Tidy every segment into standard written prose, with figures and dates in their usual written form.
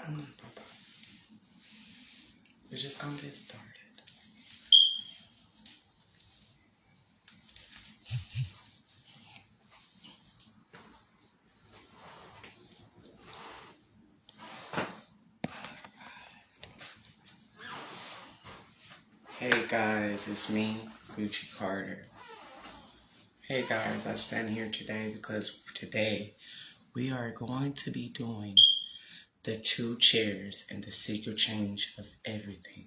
We're just gonna get started. Hey guys, it's me, Gucci Carter. Hey guys, I stand here today because today we are going to be doing the 2 chairs and the secret change of everything.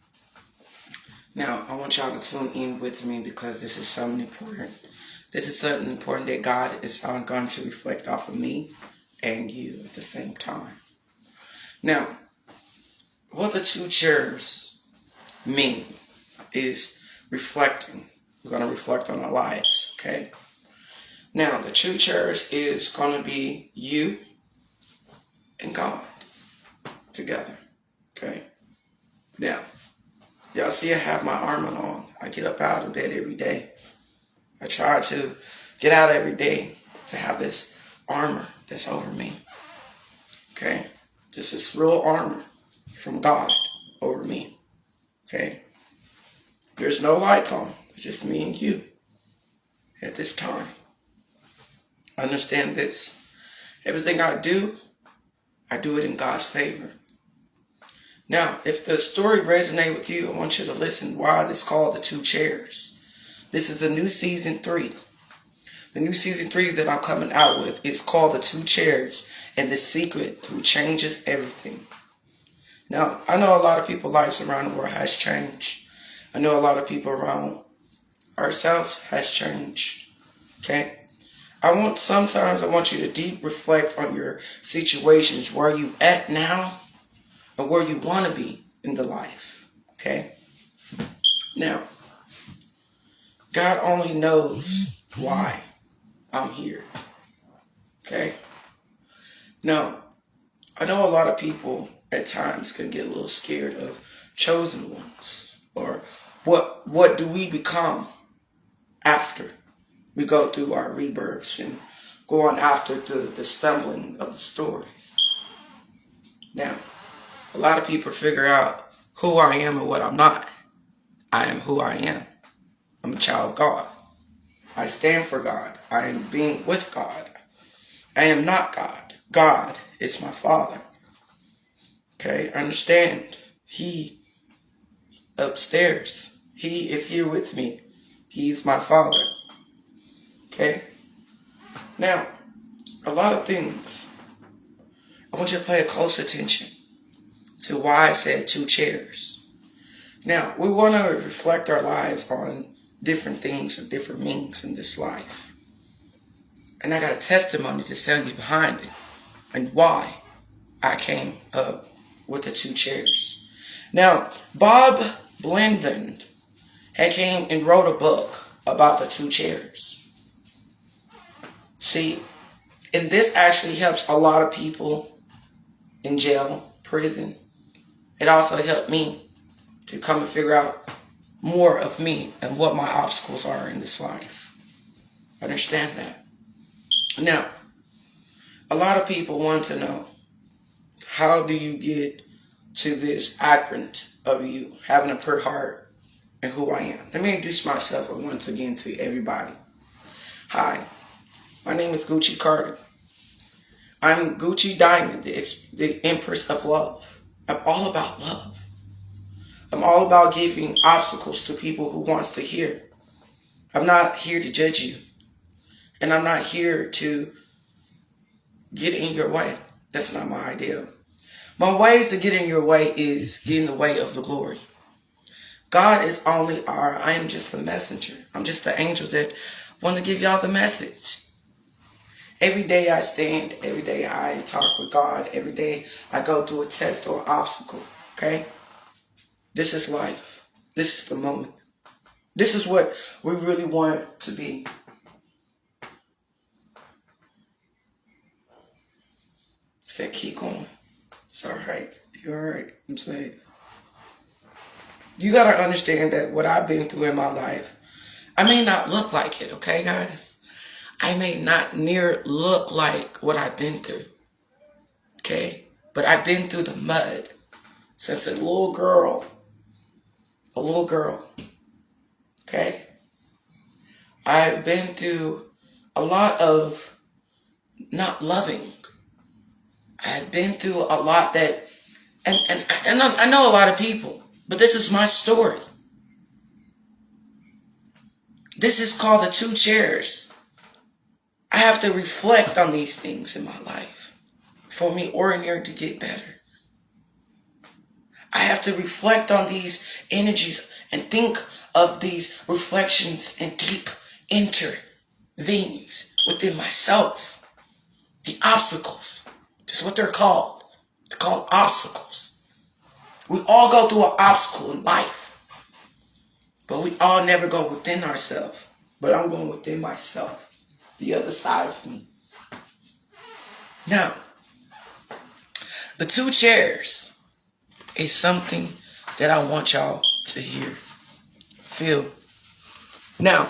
Now, I want y'all to tune in with me because this is something important. This is something important that God is going to reflect off of me and you at the same time. Now, what the 2 chairs mean is reflecting. We're going to reflect on our lives, okay? Now, the 2 chairs is going to be you and God together, okay? Now, y'all see I have my armor on. I get up out of bed every day. I try to get out every day to have this armor that's over me, okay? This is real armor from God over me, okay? There's no lights on. It's just me and you at this time. Understand this. Everything I do it in God's favor. Now, if the story resonates with you, I want you to listen why it's called the 2 chairs. This is the new season 3. The new season 3 that I'm coming out with is called the 2 chairs and the secret who changes everything. Now, I know a lot of people's lives around the world has changed. I know a lot of people around ourselves has changed. Okay? Sometimes I want you to deep reflect on your situations, where you at now and where you want to be in the life. Okay? Now, God only knows why I'm here. Okay? Now, I know a lot of people at times can get a little scared of chosen ones, or what do we become after we go through our rebirths and go on after the stumbling of the stories. Now, a lot of people figure out who I am and what I'm not. I am who I am. I'm a child of God. I stand for God. I am being with God. I am not God. God is my Father. Okay, understand. He upstairs. He is here with me. He's my Father. Okay? Now, a lot of things. I want you to pay close attention to why I said 2 chairs. Now, we want to reflect our lives on different things and different meanings in this life. And I got a testimony to tell you behind it and why I came up with the 2 chairs. Now, Bob Blendon had came and wrote a book about the 2 chairs. See, and this actually helps a lot of people in jail, prison. It also helped me to come and figure out more of me and what my obstacles are in this life. Understand that. Now, a lot of people want to know, how do you get to this accurate of you having a pure heart and who I am? Let me introduce myself once again to everybody. Hi, my name is Gucci Carter. I'm Gucci Diamond, the Empress of Love. I'm all about love. I'm all about giving obstacles to people who wants to hear. I'm not here to judge you. And I'm not here to get in your way. That's not my idea. My ways to get in your way is get in the way of the glory. God is only I am just the messenger. I'm just the angel that want to give y'all the message. Every day I stand, every day I talk with God, every day I go through a test or obstacle, okay? This is life. This is the moment. This is what we really want to be. Said, keep going. It's all right. You're all right. I'm safe. You got to understand that what I've been through in my life, I may not look like it, okay, guys? I may not near look like what I've been through, okay? But I've been through the mud since a little girl. A little girl. Okay? I've been through a lot of not loving. I've been through a lot that, and I know a lot of people, but this is my story. This is called the 2 chairs. I have to reflect on these things in my life for me ordinary to get better. I have to reflect on these energies and think of these reflections and deep inner things within myself. The obstacles. That's what they're called. They're called obstacles. We all go through an obstacle in life. But we all never go within ourselves. But I'm going within myself. The other side of me. Now, the 2 chairs is something that I want y'all to hear, feel. Now,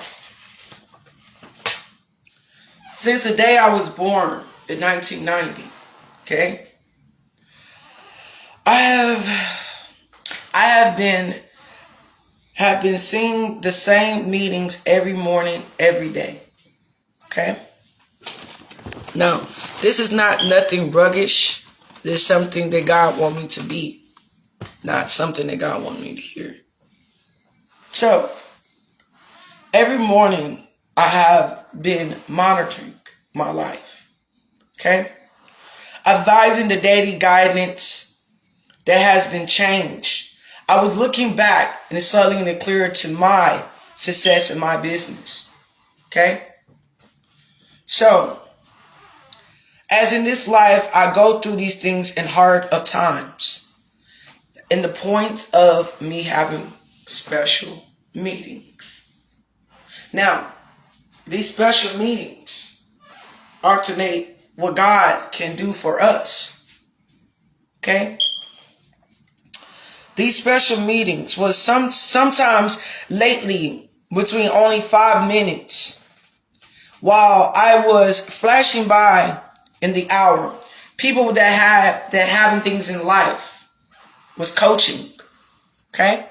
since the day I was born in 1990, okay, I have been seeing the same meetings every morning, every day. Okay? Now, this is not nothing ruggish. This is something that God wants me to be. Not something that God wants me to hear. So, every morning I have been monitoring my life. Okay? Advising the daily guidance that has been changed. I was looking back and it's suddenly clearer to my success in my business. Okay? So, as in this life, I go through these things in hard of times. In the point of me having special meetings. Now, these special meetings are to make what God can do for us. Okay? These special meetings was sometimes lately between only 5 minutes. While I was flashing by in the hour, people that having things in life was coaching. Okay?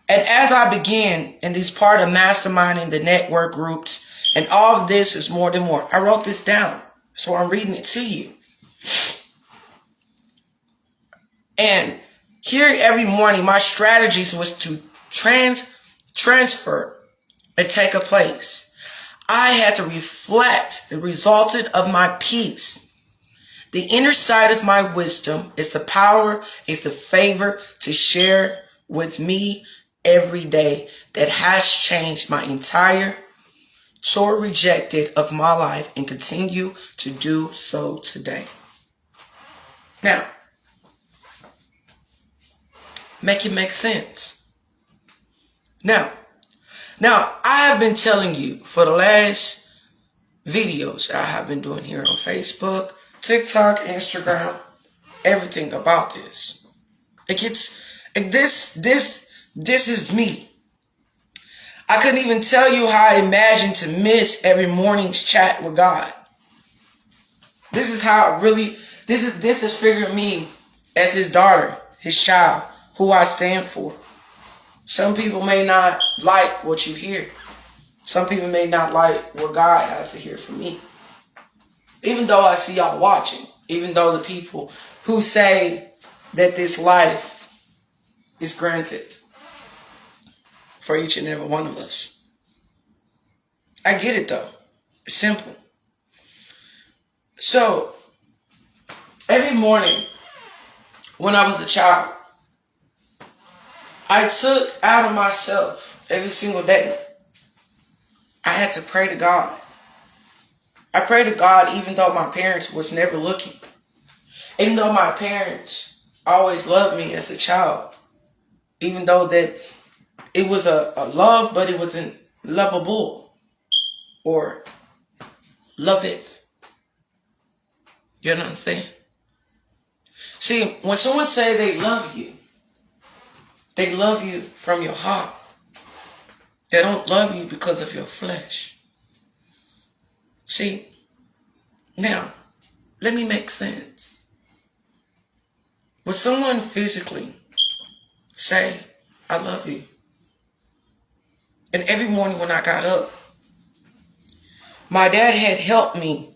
And as I began in this part of masterminding the network groups, and all of this is more than more. I wrote this down, so I'm reading it to you. And here every morning, my strategies was to transfer and take a place. I had to reflect the result of my peace. The inner side of my wisdom is the power, is the favor to share with me every day that has changed my entire sore rejected of my life and continue to do so today. Now, make it make sense. Now, I have been telling you for the last videos I have been doing here on Facebook, TikTok, Instagram, everything about this. This is me. I couldn't even tell you how I imagined to miss every morning's chat with God. This is how this is figuring me as his daughter, his child, who I stand for. Some people may not like what you hear. Some people may not like what God has to hear from me. Even though I see y'all watching, even though the people who say that this life is granted for each and every one of us. I get it though. It's simple. So, every morning when I was a child, I took out of myself every single day. I had to pray to God. I prayed to God even though my parents was never looking. Even though my parents always loved me as a child. Even though that it was a love, but it wasn't lovable. Or love it. You know what I'm saying? See, when someone say they love you from your heart. They don't love you because of your flesh. See, now, let me make sense. Would someone physically say, I love you? And every morning when I got up, my dad had helped me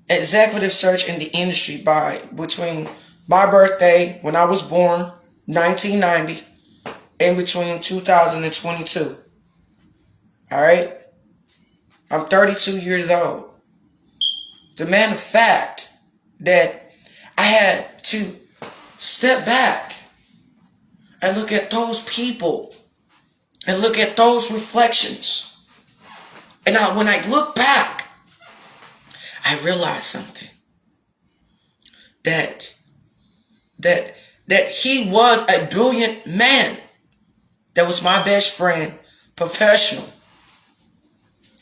executive search in the industry between my birthday, when I was born, 1990, and between 2022. All right? I'm 32 years old. The matter of fact that I had to step back and look at those people and look at those reflections. And when I look back, I realized something. That he was a brilliant man. That was my best friend, professional.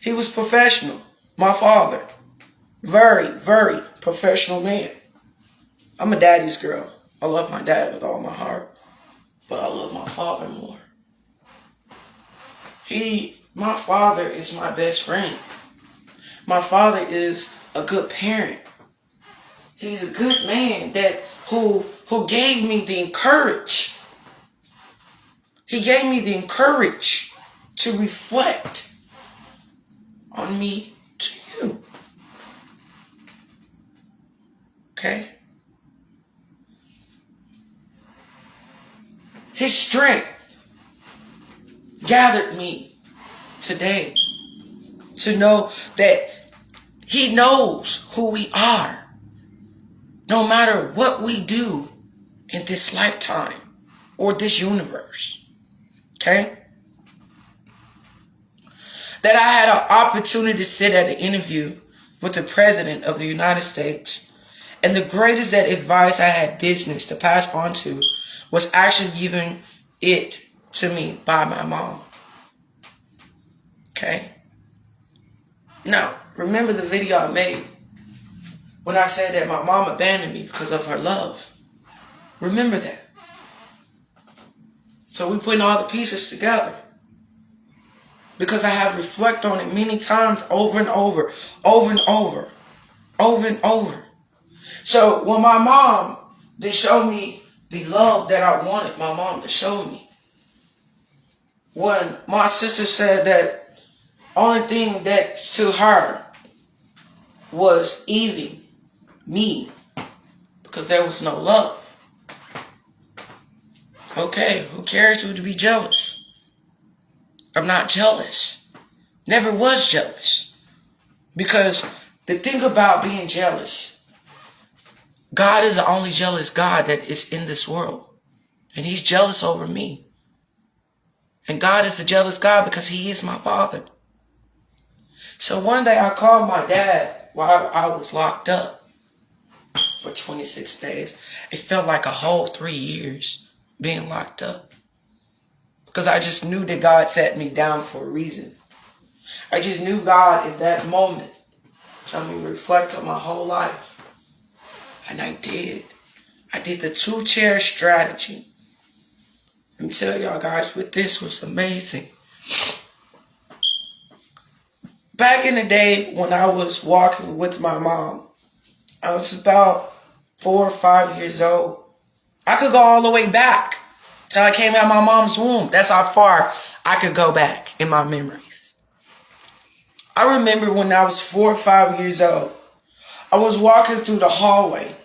He was professional. My father. Very, very professional man. I'm a daddy's girl. I love my dad with all my heart. But I love my father more. My father is my best friend. My father is a good parent. He's a good man who gave me the courage. He gave me the courage to reflect on me to you. Okay? His strength gathered me today to know that he knows who we are, no matter what we do in this lifetime or this universe. Okay? That I had an opportunity to sit at an interview with the President of the United States, and the greatest that advice I had business to pass on to was actually giving it to me by my mom. Okay? Now, remember the video I made when I said that my mom abandoned me because of her love. Remember that. So we're putting all the pieces together. Because I have reflected on it many times over and over, over and over, over and over. So when my mom did show me the love that I wanted my mom to show me, when my sister said that only thing that's to her was Evie, me, because there was no love. Okay, who cares who to be jealous? I'm not jealous. Never was jealous. Because the thing about being jealous, God is the only jealous God that is in this world. And he's jealous over me. And God is the jealous God because he is my father. So one day I called my dad while I was locked up for 26 days. It felt like a whole 3 years being locked up. Because I just knew that God set me down for a reason. I just knew God in that moment told me to reflect on my whole life. And I did. I did the 2-chair strategy. Let me tell y'all guys, with this was amazing. Back in the day when I was walking with my mom, I was about 4 or 5 years old. I could go all the way back till I came out of my mom's womb. That's how far I could go back in my memories. I remember when I was 4 or 5 years old, I was walking through the hallway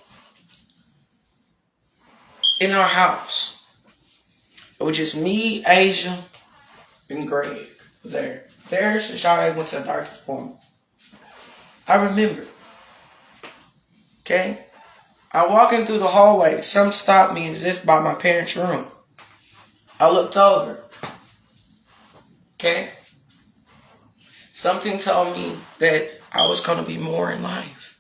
in our house. It was just me, Asia, and Greg there. Ferris and Shawty went to the darkest appointment. I remember. Okay? I walking through the hallway. Something stopped me and just by my parents' room. I looked over. Okay? Something told me that I was going to be more in life.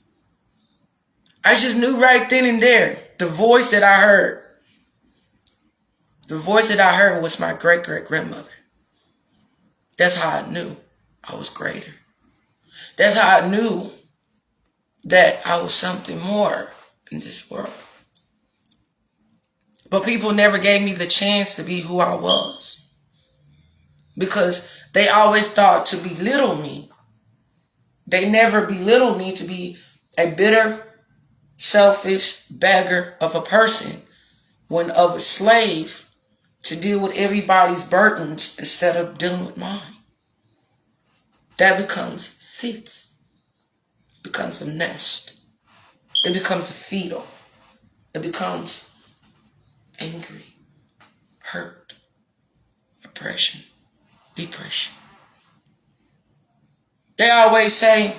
I just knew right then and there. The voice that I heard. The voice that I heard was my great-great-grandmother. That's how I knew I was greater. That's how I knew that I was something more in this world. But people never gave me the chance to be who I was. Because they always thought to belittle me. They never belittled me to be a bitter, selfish beggar of a person when of a slave to deal with everybody's burdens instead of dealing with mine. That becomes seeds. It becomes a nest. It becomes a fetal. It becomes angry, hurt, oppression, depression. They always say,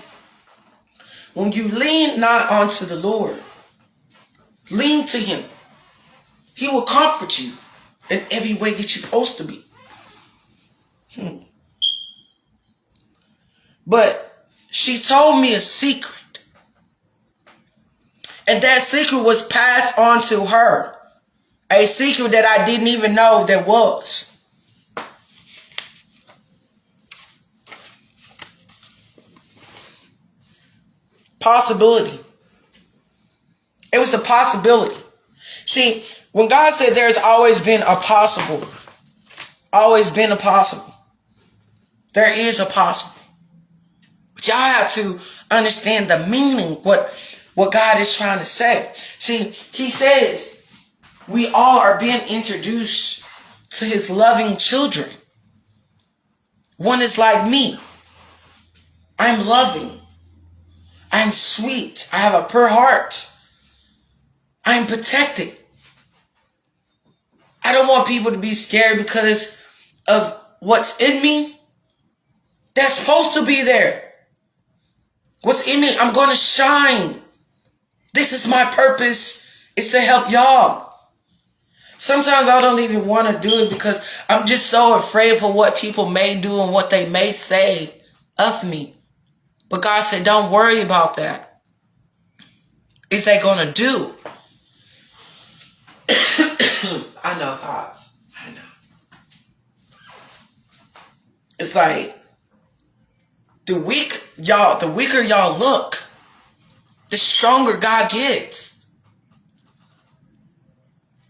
when you lean not onto the Lord, lean to him. He will comfort you in every way that you're supposed to be. But she told me a secret. And that secret was passed on to her. A secret that I didn't even know there was. Possibility. It was a possibility. See, when God said there's always been a possible, always been a possible, there is a possible. But y'all have to understand the meaning, what God is trying to say. See, he says we all are being introduced to his loving children. One is like me. I'm loving. I'm sweet. I have a pure heart. I'm protected. I don't want people to be scared because of what's in me. That's supposed to be there. What's in me, I'm going to shine. This is my purpose. It's to help y'all. Sometimes I don't even want to do it because I'm just so afraid for what people may do and what they may say of me. But God said, don't worry about that. Is they going to do? I know, Pops. I know. It's like, the weaker y'all look, the stronger God gets.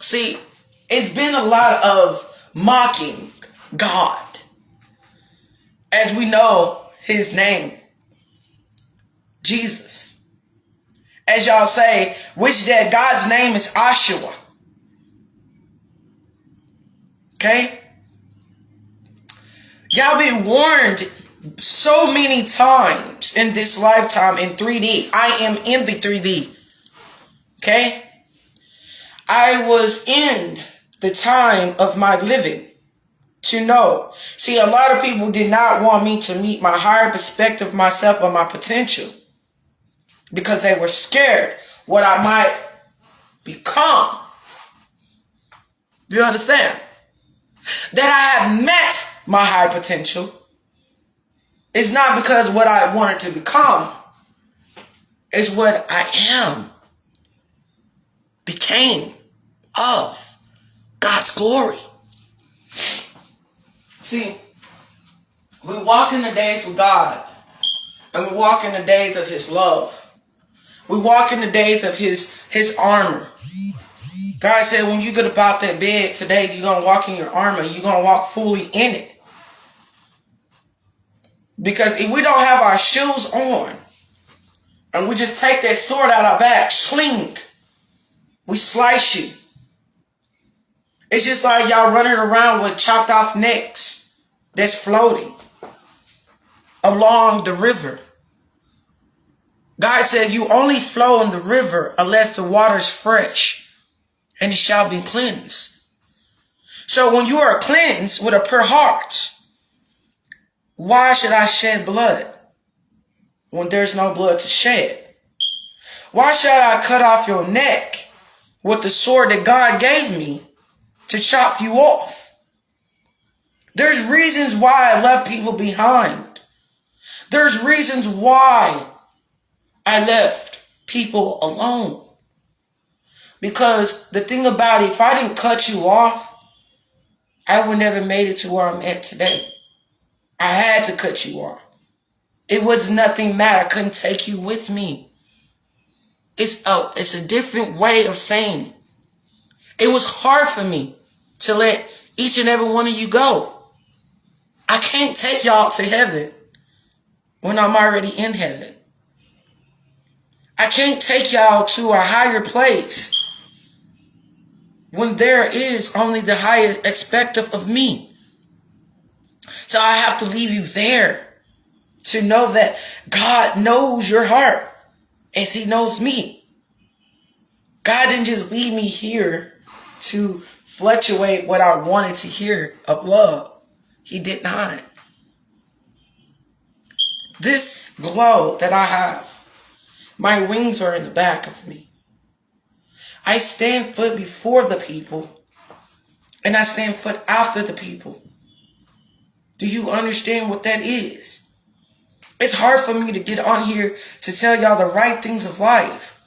See, it's been a lot of mocking God. As we know his name, Jesus. As y'all say, which that God's name is Ashua. Okay? Y'all been warned so many times in this lifetime in 3D. I am in the 3D. Okay? I was in the time of my living to know. See, a lot of people did not want me to meet my higher perspective of myself or my potential because they were scared what I might become. Do you understand? That I have met my high potential is not because what I wanted to become. It's what I am. Became of God's glory. See, we walk in the days with God. And we walk in the days of his love. We walk in the days of his armor. God said when you get about that bed today, you're going to walk in your armor. You're going to walk fully in it. Because if we don't have our shoes on, and we just take that sword out our back, sling, we slice you. It's just like y'all running around with chopped off necks that's floating along the river. God said you only flow in the river unless the water is fresh, and it shall be cleansed. So when you are cleansed with a pure heart, why should I shed blood when there's no blood to shed? Why should I cut off your neck with the sword that God gave me to chop you off? There's reasons why I left people behind. There's reasons why I left people alone. Because the thing about it, if I didn't cut you off, I would never made it to where I'm at today. I had to cut you off. It was nothing matter. I couldn't take you with me. It's a different way of saying. It was hard for me to let each and every one of you go. I can't take y'all to heaven when I'm already in heaven. I can't take y'all to a higher place when there is only the highest expected of me. So I have to leave you there to know that God knows your heart as he knows me. God didn't just leave me here to fluctuate what I wanted to hear of love. He did not. This glow that I have, my wings are in the back of me. I stand foot before the people and I stand foot after the people. Do you understand what that is? It's hard for me to get on here to tell y'all the right things of life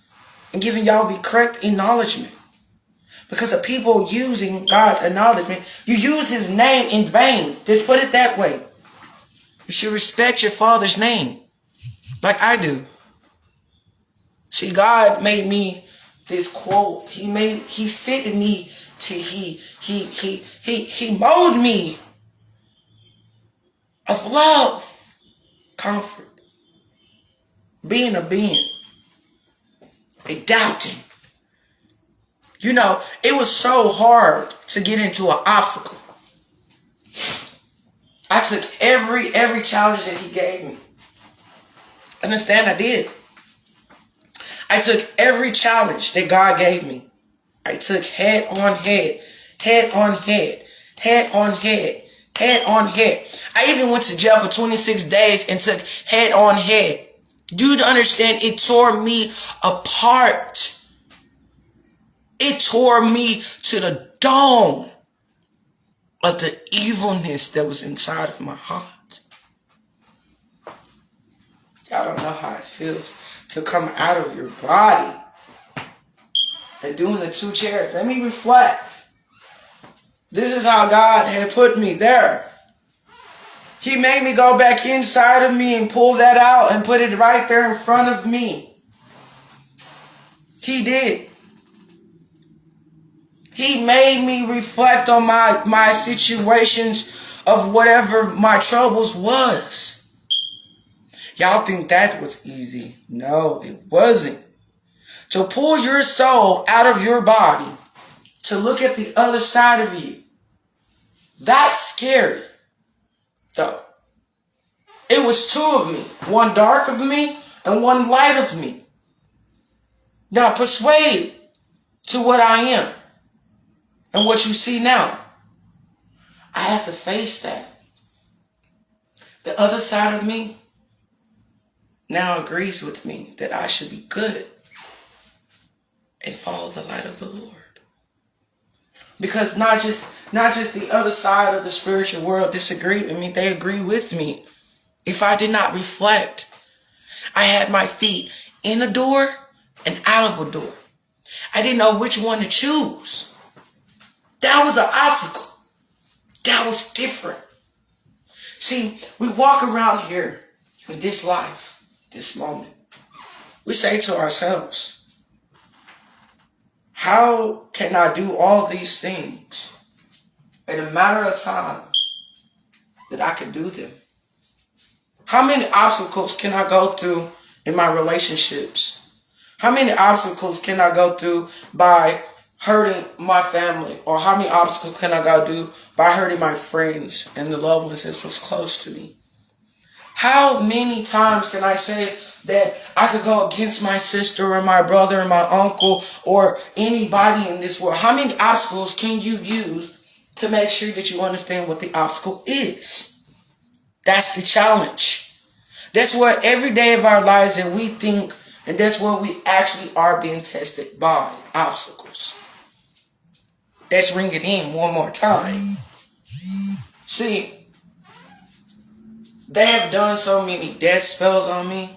and giving y'all the correct acknowledgement. Because of people using God's acknowledgement, you use his name in vain. Just put it that way. You should respect your father's name like I do. See, God made me this quote. He fitted me to he molded me of love, comfort, being a being, a doubting. You know, it was so hard to get into an obstacle. I took every challenge that he gave me. Understand, I did. I took every challenge that God gave me. I took head on head, head on head, head on head, head on head. I even went to jail for 26 days and took head on head. Do you understand? It tore me apart. It tore me to the dome of the evilness that was inside of my heart. Y'all don't know how it feels to come out of your body and doing the 2 chairs. Let me reflect. This is how God had put me there. He made me go back inside of me and pull that out and put it right there in front of me. He did. He made me reflect on my situations of whatever my troubles was. Y'all think that was easy. No, it wasn't. To pull your soul out of your body, to look at the other side of you, that's scary, though. It was 2 of me, one dark of me and one light of me. Now persuade to what I am. And what you see now, I have to face that. The other side of me now agrees with me that I should be good and follow the light of the Lord. Because not just the other side of the spiritual world disagreed with me, they agree with me. If I did not reflect, I had my feet in a door and out of a door. I didn't know which one to choose. That was an obstacle. That was different. See, we walk around here in this life, this moment. We say to ourselves, how can I do all these things in a matter of time that I can do them? How many obstacles can I go through in my relationships? How many obstacles can I go through by hurting my family? Or how many obstacles can I go through by hurting my friends and the loved ones that was close to me? How many times can I say that I could go against my sister or my brother or my uncle or anybody in this world? How many obstacles can you use to make sure that you understand what the obstacle is? That's the challenge. That's what every day of our lives that we think, and that's what we actually are being tested by, obstacles. Let's ring it in one more time. See, they have done so many death spells on me.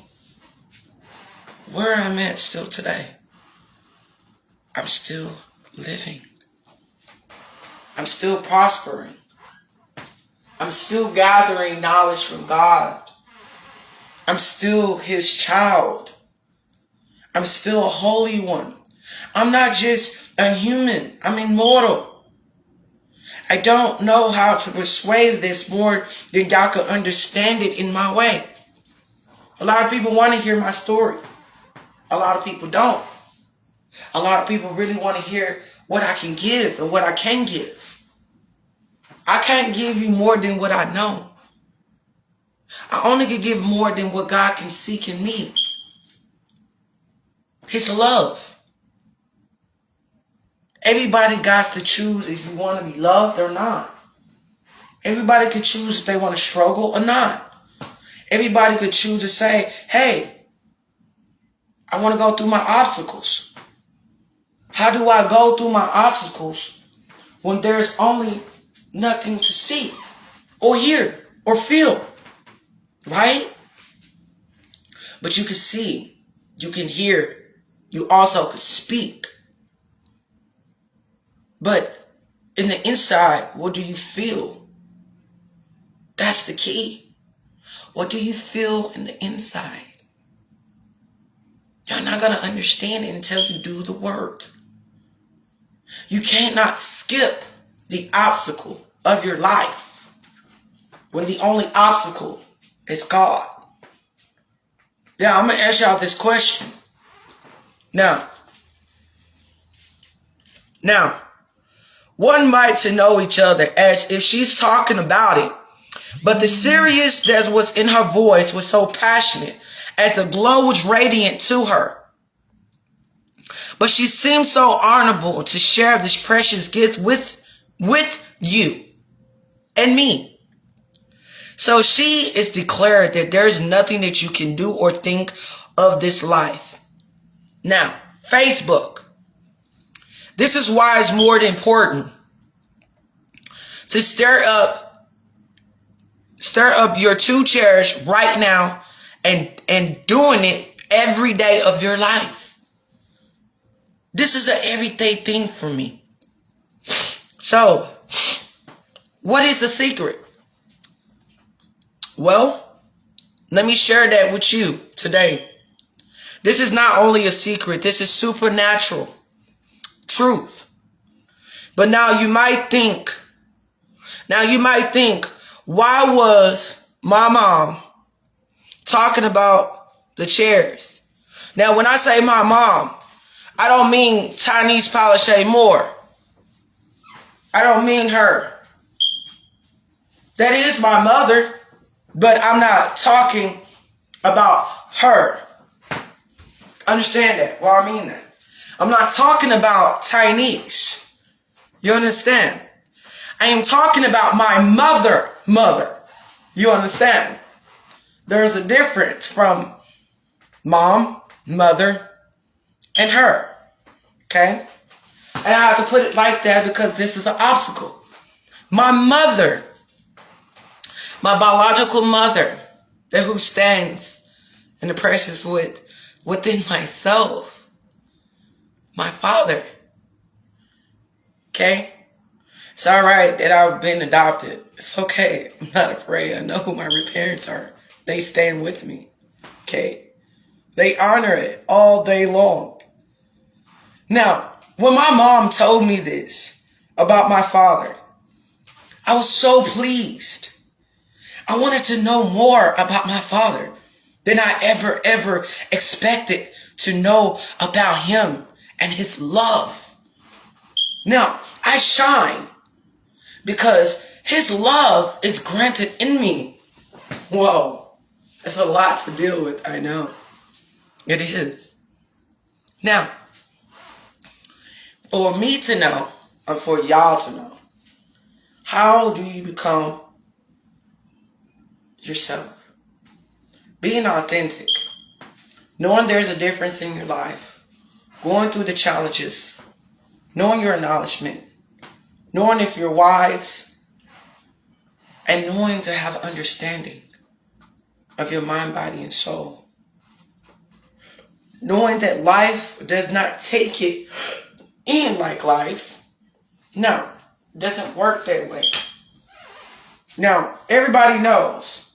Where I'm at still today, I'm still living. I'm still prospering. I'm still gathering knowledge from God. I'm still his child. I'm still a holy one. I'm not just a human. I'm immortal. I don't know how to persuade this more than y'all can understand it in my way. A lot of people want to hear my story. A lot of people don't. A lot of people really want to hear what I can give and what I can give. I can't give you more than what I know. I only can give more than what God can seek in me. His love. Everybody got to choose if you want to be loved or not. Everybody could choose if they want to struggle or not. Everybody could choose to say, hey, I want to go through my obstacles. How do I go through my obstacles when there's only nothing to see or hear or feel? Right? But you can see, you can hear, you also could speak. But in the inside, what do you feel? That's the key. What do you feel in the inside? You're not going to understand it until you do the work. You cannot skip the obstacle of your life when the only obstacle is God. Now, I'm going to ask y'all this question. Now, one might to know each other as if she's talking about it, but the seriousness that was in her voice was so passionate as the glow was radiant to her. But she seemed so honorable to share this precious gift with you and me. So she is declared that there is nothing that you can do or think of this life. Now, Facebook. This is why it's more than important to stir up your 2 chairs right now and doing it every day of your life. This is an everyday thing for me. So, what is the secret? Well, let me share that with you today. This is not only a secret, this is supernatural truth. But now you might think, why was my mom talking about the chairs? Now, when I say my mom, I don't mean Chinese Palaszczuk Moore. I don't mean her. That is my mother, but I'm not talking about her. Understand that? Well, I mean that. I'm not talking about Chinese. You understand? I am talking about my mother. You understand? There's a difference from mom, mother, and her. Okay? And I have to put it like that because this is an obstacle. My mother, my biological mother, that who stands in the precious within myself. My father. Okay? It's alright that I've been adopted. It's okay. I'm not afraid. I know who my parents are. They stand with me. Okay? They honor it all day long. Now, when my mom told me this about my father, I was so pleased. I wanted to know more about my father than I ever expected to know about him and his love. Now, I shine because his love is granted in me. Whoa, it's a lot to deal with, I know. It is. Now, for me to know, or for y'all to know, how do you become yourself? Being authentic. Knowing there's a difference in your life. Going through the challenges. Knowing your acknowledgement. Knowing if you're wise. And knowing to have understanding of your mind, body, and soul. Knowing that life does not take it in like life. No, it doesn't work that way. Now, everybody knows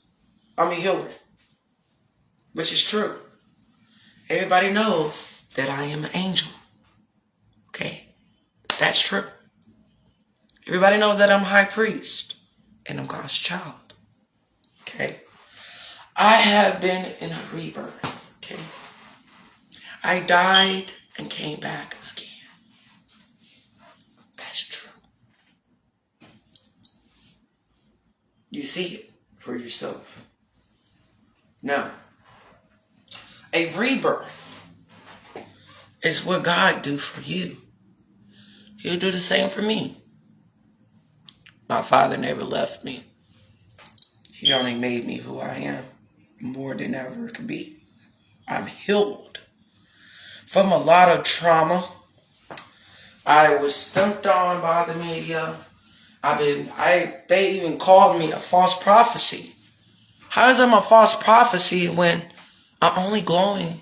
I'm a healer, which is true. Everybody knows that I am an angel. Okay, that's true. Everybody knows that I'm a high priest and I'm God's child. Okay, I have been in a rebirth. Okay, I died and came back again. That's true. You see it for yourself. Now, a rebirth is what God do for you. He'll do the same for me. My Father never left me. He only made me who I am more than ever could be. I'm healed from a lot of trauma. I was stumped on by the media. They even called me a false prophecy. How is that a false prophecy when I'm only glowing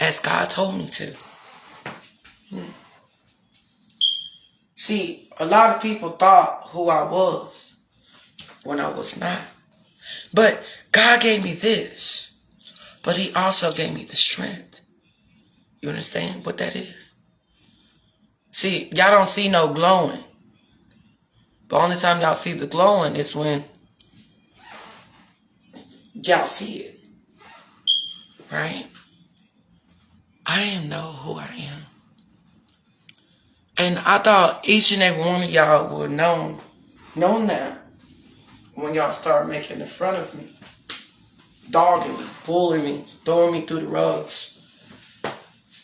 as God told me to? See, a lot of people thought who I was when I was not. But God gave me this. But He also gave me the strength. You understand what that is? See, y'all don't see no glowing. The only time y'all see the glowing is when y'all see it. Right? I know who I am. And I thought each and every one of y'all would known that when y'all started making in front of me. Dogging me, bullying me, throwing me through the rugs.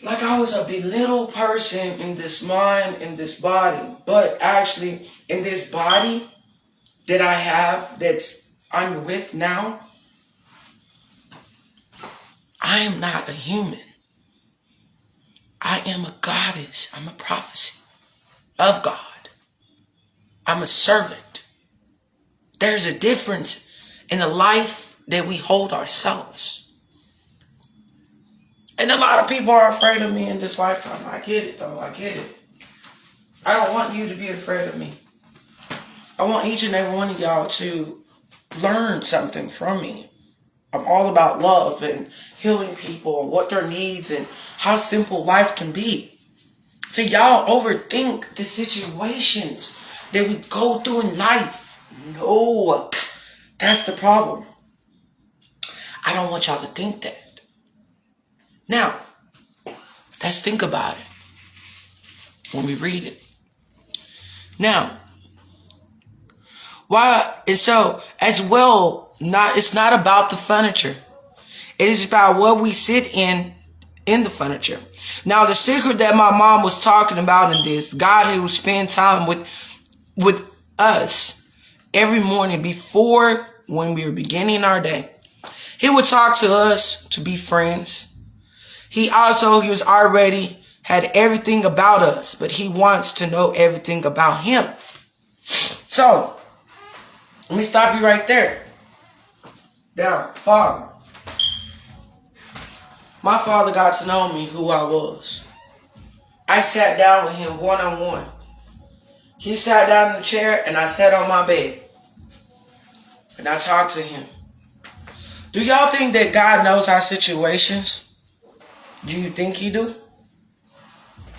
Like I was a belittled person in this mind, in this body. But actually, in this body that I have, I'm with now, I am not a human. I am a goddess. I'm a prophecy of God. I'm a servant. There's a difference in the life that we hold ourselves. And a lot of people are afraid of me in this lifetime. I get it though. I get it. I don't want you to be afraid of me. I want each and every one of y'all to learn something from me. I'm all about love and healing people and what their needs and how simple life can be. See, y'all overthink the situations that we go through in life. No, that's the problem. I don't want y'all to think that. Now, let's think about it when we read it. Now, so as well, it's not about the furniture. It is about what we sit in the furniture. Now, the secret that my mom was talking about in this, God who would spend time with us every morning before when we were beginning our day. He would talk to us to be friends. He was already had everything about us, but He wants to know everything about Him. So, let me stop you right there. Now, Father. My father got to know me, who I was. I sat down with him one-on-one. He sat down in the chair and I sat on my bed. And I talked to him. Do y'all think that God knows our situations? Do you think He do?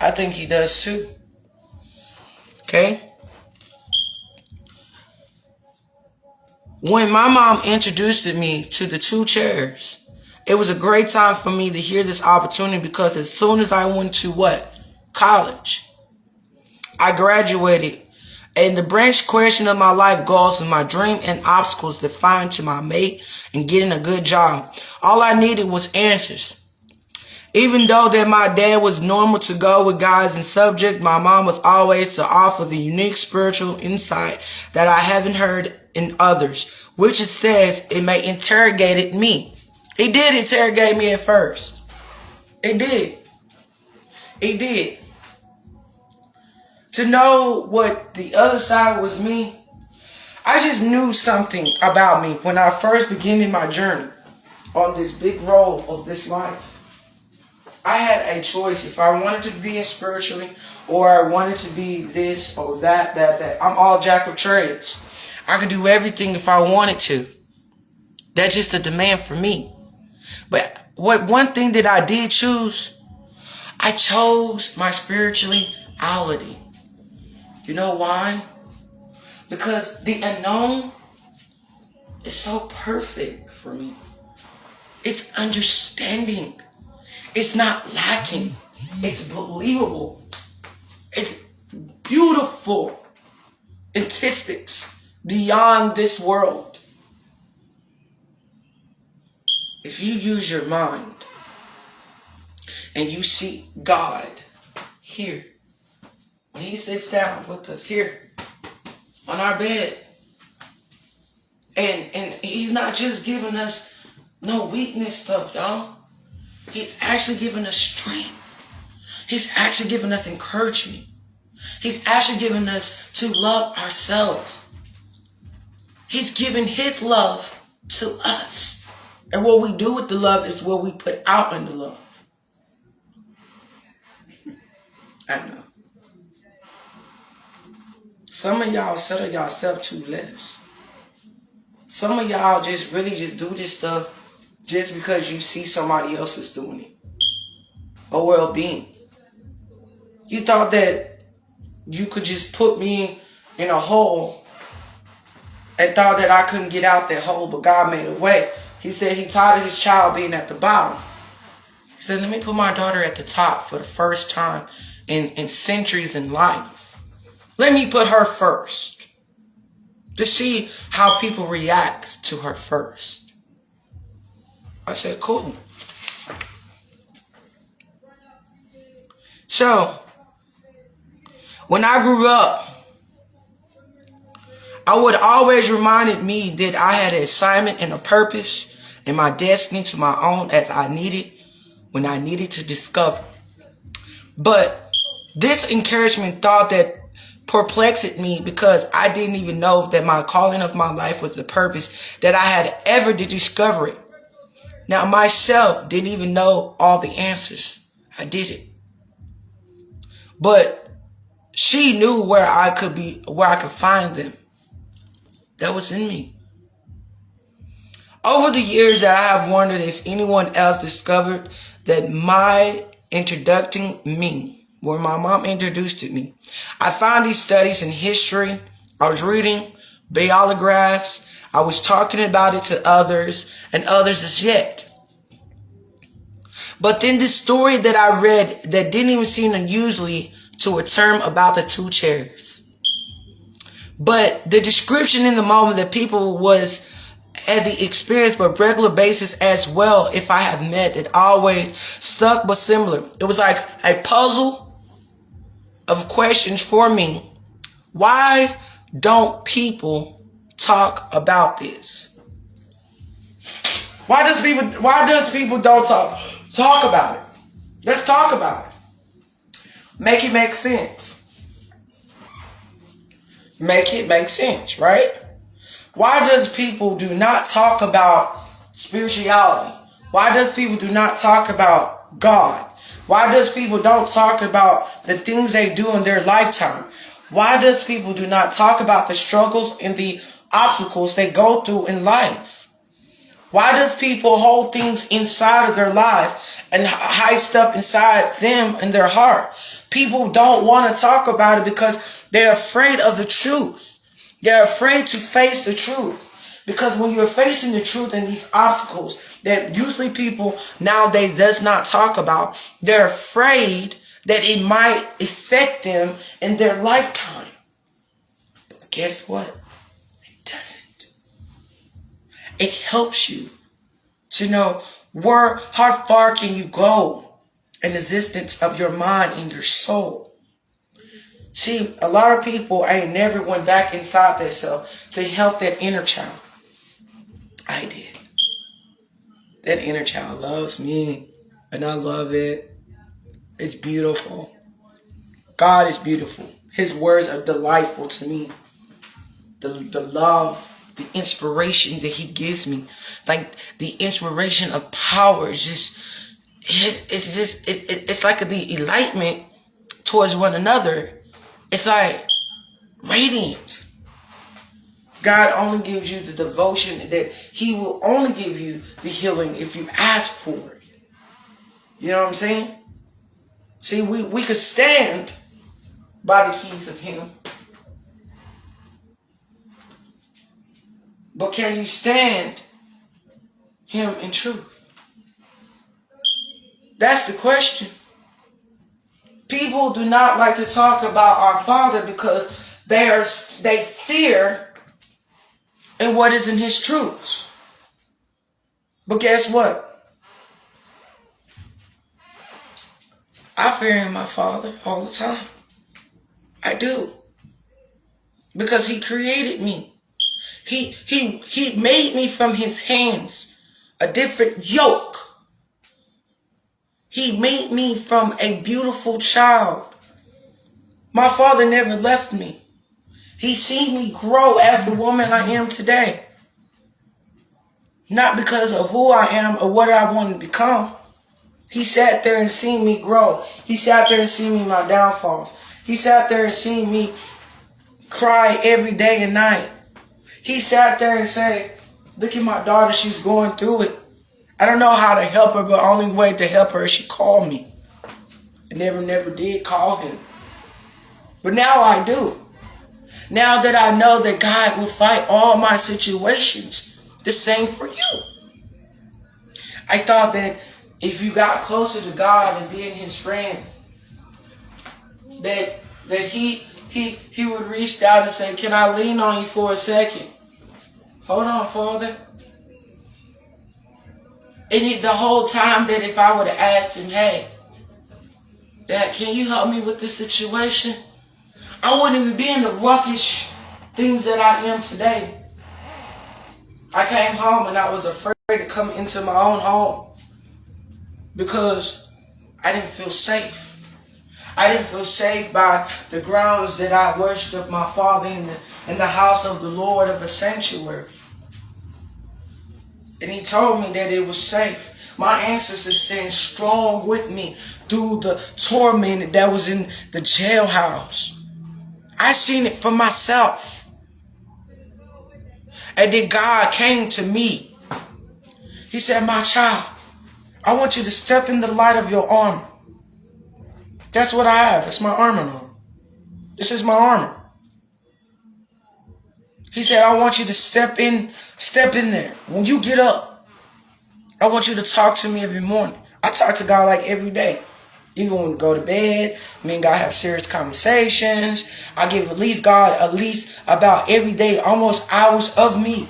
I think He does too. Okay? When my mom introduced me to the 2 chairs, it was a great time for me to hear this opportunity because as soon as I went to college, I graduated. And the branch question of my life goals and my dream and obstacles defined to my mate and getting a good job. All I needed was answers. Even though that my dad was normal to go with guys and subject, my mom was always to offer the unique spiritual insight that I haven't heard in others, which it says it may interrogated me. It did interrogate me at first. It did. It did. To know what the other side was me, I just knew something about me when I first began my journey on this big road of this life. I had a choice if I wanted to be in spiritually or I wanted to be this or that. I'm all jack of trades. I could do everything if I wanted to. That's just a demand for me. But one thing that I did choose, I chose my spirituality. You know why? Because the unknown is so perfect for me. It's understanding. It's not lacking. It's believable. It's beautiful statistics beyond this world. If you use your mind and you see God here, when he sits down with us here on our bed, and he's not just giving us no weakness stuff, y'all. He's actually giving us strength. He's actually giving us encouragement. He's actually giving us to love ourselves. He's giving his love to us. And what we do with the love is what we put out in the love. I know. Some of y'all settle yourself too less. Some of y'all just really just do this stuff just because you see somebody else is doing it. Or well-being. You thought that you could just put me in a hole and thought that I couldn't get out that hole, but God made a way. He said he tired of his child being at the bottom. He said, let me put my daughter at the top for the first time in centuries in life. Let me put her first to see how people react to her first. I said, cool. So, when I grew up, I would always reminded me that I had an assignment and a purpose and my destiny to my own as I needed when I needed to discover. But this encouragement thought that perplexed me because I didn't even know that my calling of my life was the purpose that I had ever to discover it. Now myself didn't even know all the answers. I did it. But she knew where I could find them. That was in me. Over the years that I have wondered if anyone else discovered that my introducing me, where my mom introduced me. I found these studies in history. I was reading biographies. I was talking about it to others and others as yet. But then this story that I read that didn't even seem unusually to a term about the two chairs. But the description in the moment that people was at the experience but regular basis as well, if I have met it, always stuck but similar. It was like a puzzle of questions for me. Why don't people talk about this? Why does people don't talk about it? Let's talk about it. Make it make sense. Make it make sense, right? Why does people do not talk about spirituality? Why does people do not talk about God? Why does people don't talk about the things they do in their lifetime? Why does people do not talk about the struggles and the obstacles they go through in life? Why does people hold things inside of their life and hide stuff inside them in their heart? People don't want to talk about it because they're afraid of the truth. They're afraid to face the truth. Because when you're facing the truth and these obstacles that usually people nowadays does not talk about, they're afraid that it might affect them in their lifetime. But guess what? It doesn't. It helps you to know how far can you go in the existence of your mind and your soul. See, a lot of people ain't never went back inside themselves to help that inner child. I did. That inner child loves me, and I love it. It's beautiful. God is beautiful. His words are delightful to me. The love, the inspiration that he gives me, like the inspiration of power is it's like the enlightenment towards one another. It's like radiant. God only gives you the devotion that he will only give you the healing if you ask for it. You know what I'm saying? See, we could stand by the keys of him. But can you stand him in truth? That's the question. People do not like to talk about our Father because they fear in what is in His truths. But guess what? I fear in my Father all the time. I do. Because He created me. He made me from His hands a different yoke. He made me from a beautiful child. My Father never left me. He seen me grow as the woman I am today. Not because of who I am or what I want to become. He sat there and seen me grow. He sat there and seen me my downfalls. He sat there and seen me cry every day and night. He sat there and said, look at my daughter, she's going through it. I don't know how to help her, but the only way to help her is she called me. I never did call Him. But now I do. Now that I know that God will fight all my situations, the same for you. I thought that if you got closer to God and being His friend, that He would reach down and say, can I lean on you for a second? Hold on, Father. And the whole time that if I would have asked Him, hey, Dad, can you help me with this situation? I wouldn't even be in the ruckish things that I am today. I came home and I was afraid to come into my own home because I didn't feel safe. I didn't feel safe by the grounds that I worshiped my Father in the house of the Lord of a sanctuary. And He told me that it was safe. My ancestors stand strong with me through the torment that was in the jailhouse. I seen it for myself. And then God came to me. He said, my child, I want you to step in the light of your armor. That's what I have. It's my armor now. This is my armor. He said, I want you to step in there. When you get up, I want you to talk to me every morning. I talk to God like every day. Even when we go to bed, me and God have serious conversations. I give God at least about every day, almost hours of me.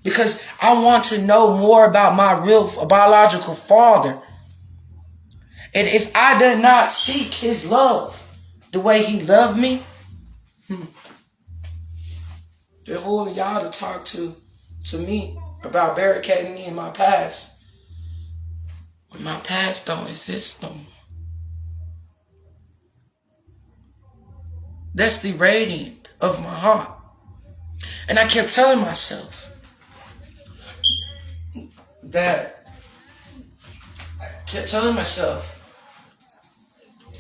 Because I want to know more about my real biological father. And if I did not seek His love the way He loved me, then who are y'all to talk to me about barricading me in my past? When my past don't exist no more. That's the radiant of my heart. And I kept telling myself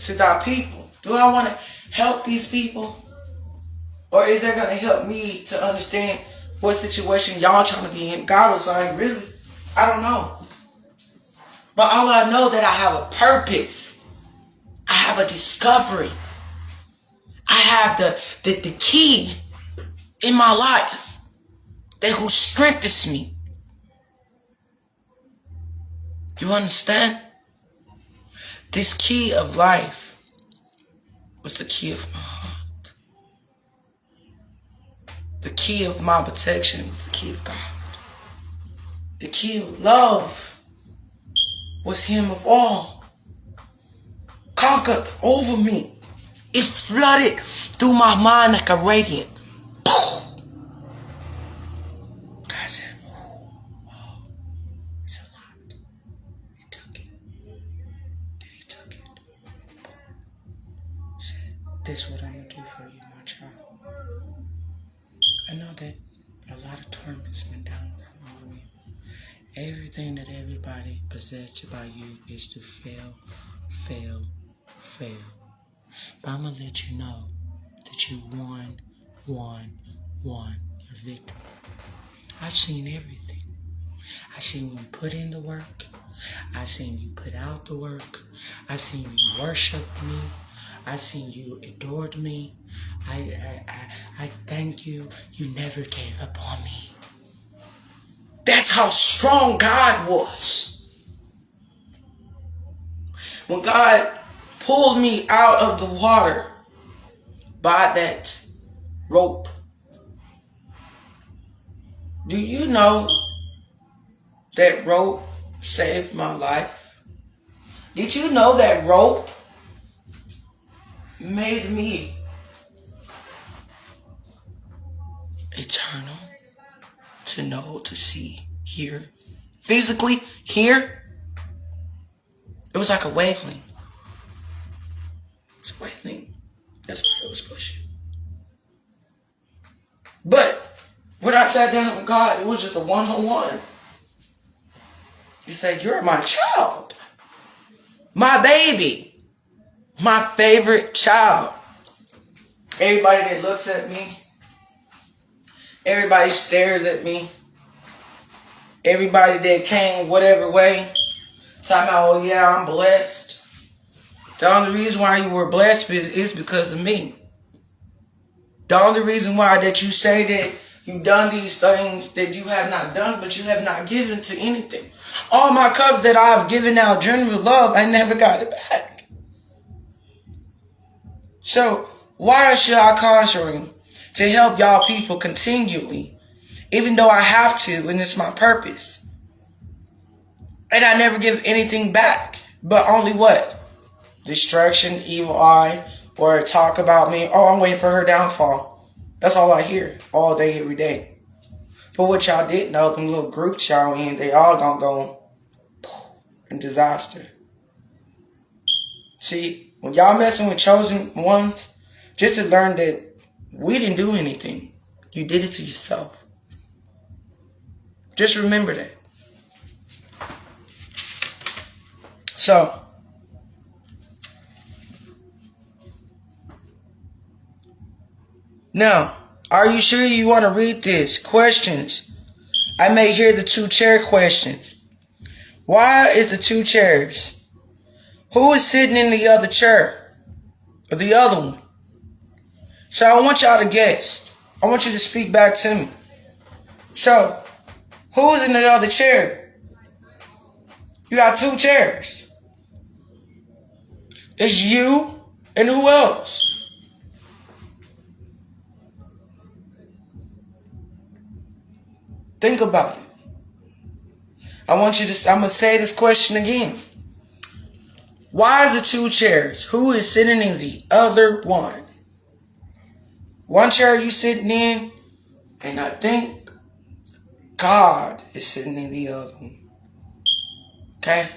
to thy people, do I want to help these people? Or is that going to help me to understand what situation y'all trying to be in? God was like, really? I don't know. But all I know that I have a purpose. I have a discovery. I have the key in my life that who strengthens me. You understand? This key of life was the key of my heart. The key of my protection was the key of God. The key of love was Him of all. Conquered over me. It flooded through my mind like a radiant. God said, it's a lot. He took it. Then He took it. Said, this is what I'm going to do for you, my child. I know that a lot of torment's been down for you. Everything that everybody possessed about you is to fail. But I'm going to let you know that you won your victory. I've seen everything. I've seen you put in the work. I've seen you put out the work. I've seen you worship me. I've seen you adored me. I thank you. You never gave up on me. That's how strong God was. When God pulled me out of the water by that rope, do you know that rope saved my life? Did you know that rope made me eternal, to know, to see, hear? Physically, hear? It was like a wavelength. It's a wavelength. That's what it was pushing. But when I sat down with God, it was just a one-on-one. He said, you're my child. My baby. My favorite child. Everybody that looks at me. Everybody stares at me. Everybody that came whatever way. Talking about, oh yeah, I'm blessed. The only reason why you were blessed is because of me. The only reason why that you say that you've done these things that you have not done, but you have not given to anything. All my cups that I've given out genuine love, I never got it back. So why should I conjuring to help y'all people continually, even though I have to, and it's my purpose? And I never give anything back, but only what? Distraction, evil eye, or talk about me. Oh, I'm waiting for her downfall. That's all I hear all day, every day. But what y'all didn't know, them little groups y'all in, they all gonna go in disaster. See, when y'all messing with chosen ones, just to learn that we didn't do anything. You did it to yourself. Just remember that. So, now, are you sure you want to read this? Questions. I may hear the 2 chair questions. Why is the 2 chairs? Who is sitting in the other chair? Or the other one? So I want y'all to guess. I want you to speak back to me. So, who is in the other chair? You got 2 chairs. It's you and who else? Think about it. I'm going to say this question again. Why is the 2 chairs? Who is sitting in the other one? One chair you sitting in, and I think God is sitting in the other one. Okay?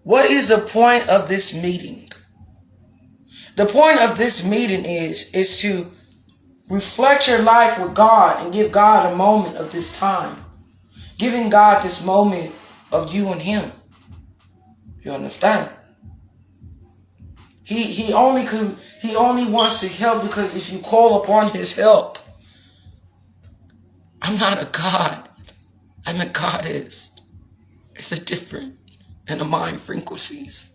What is the point of this meeting? The point of this meeting is to reflect your life with God and give God a moment of this time. Giving God this moment of you and Him. You understand? He only wants to help because if you call upon His help. I'm not a God. I'm a goddess. It's a different in the mind frequencies.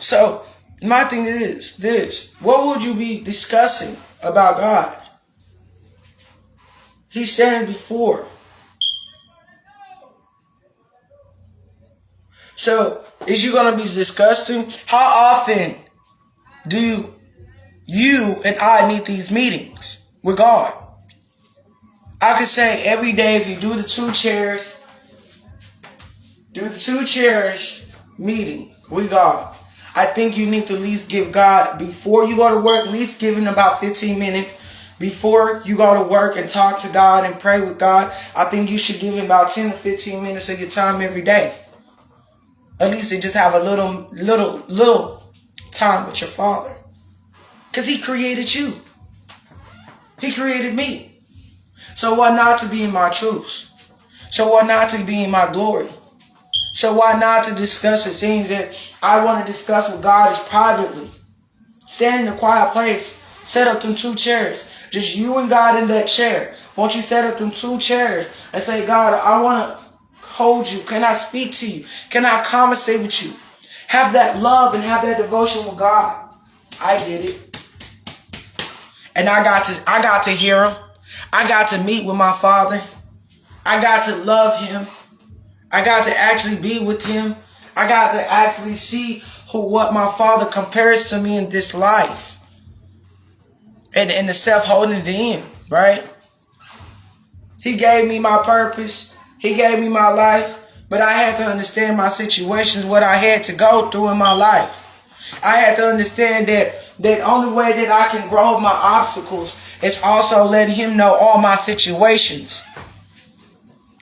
So my thing is this. What would you be discussing about God? He's standing before. So, is you going to be discussing? How often do you and I need these meetings with God? I could say every day if you do the 2 chairs, meeting with God. I think you need to at least give God, before you go to work, at least give Him about 15 minutes. Before you go to work and talk to God and pray with God, I think you should give Him about 10 to 15 minutes of your time every day. At least to just have a little time with your Father. Because He created you. He created me. So why not to be in my truth? So why not to be in my glory? So why not to discuss the things that I want to discuss with God is privately? Stand in a quiet place. Set up them 2 chairs. Just you and God in that chair. Won't you set up them 2 chairs and say, God, I want to hold you. Can I speak to you? Can I conversate with you? Have that love and have that devotion with God. I did it. And I got to hear Him. I got to meet with my Father. I got to love him. I got to actually be with him. I got to actually see what my Father compares to me in this life. And the self holding it in, right? He gave me my purpose. He gave me my life. But I had to understand my situations, what I had to go through in my life. I had to understand that the only way that I can grow my obstacles is also letting him know all my situations.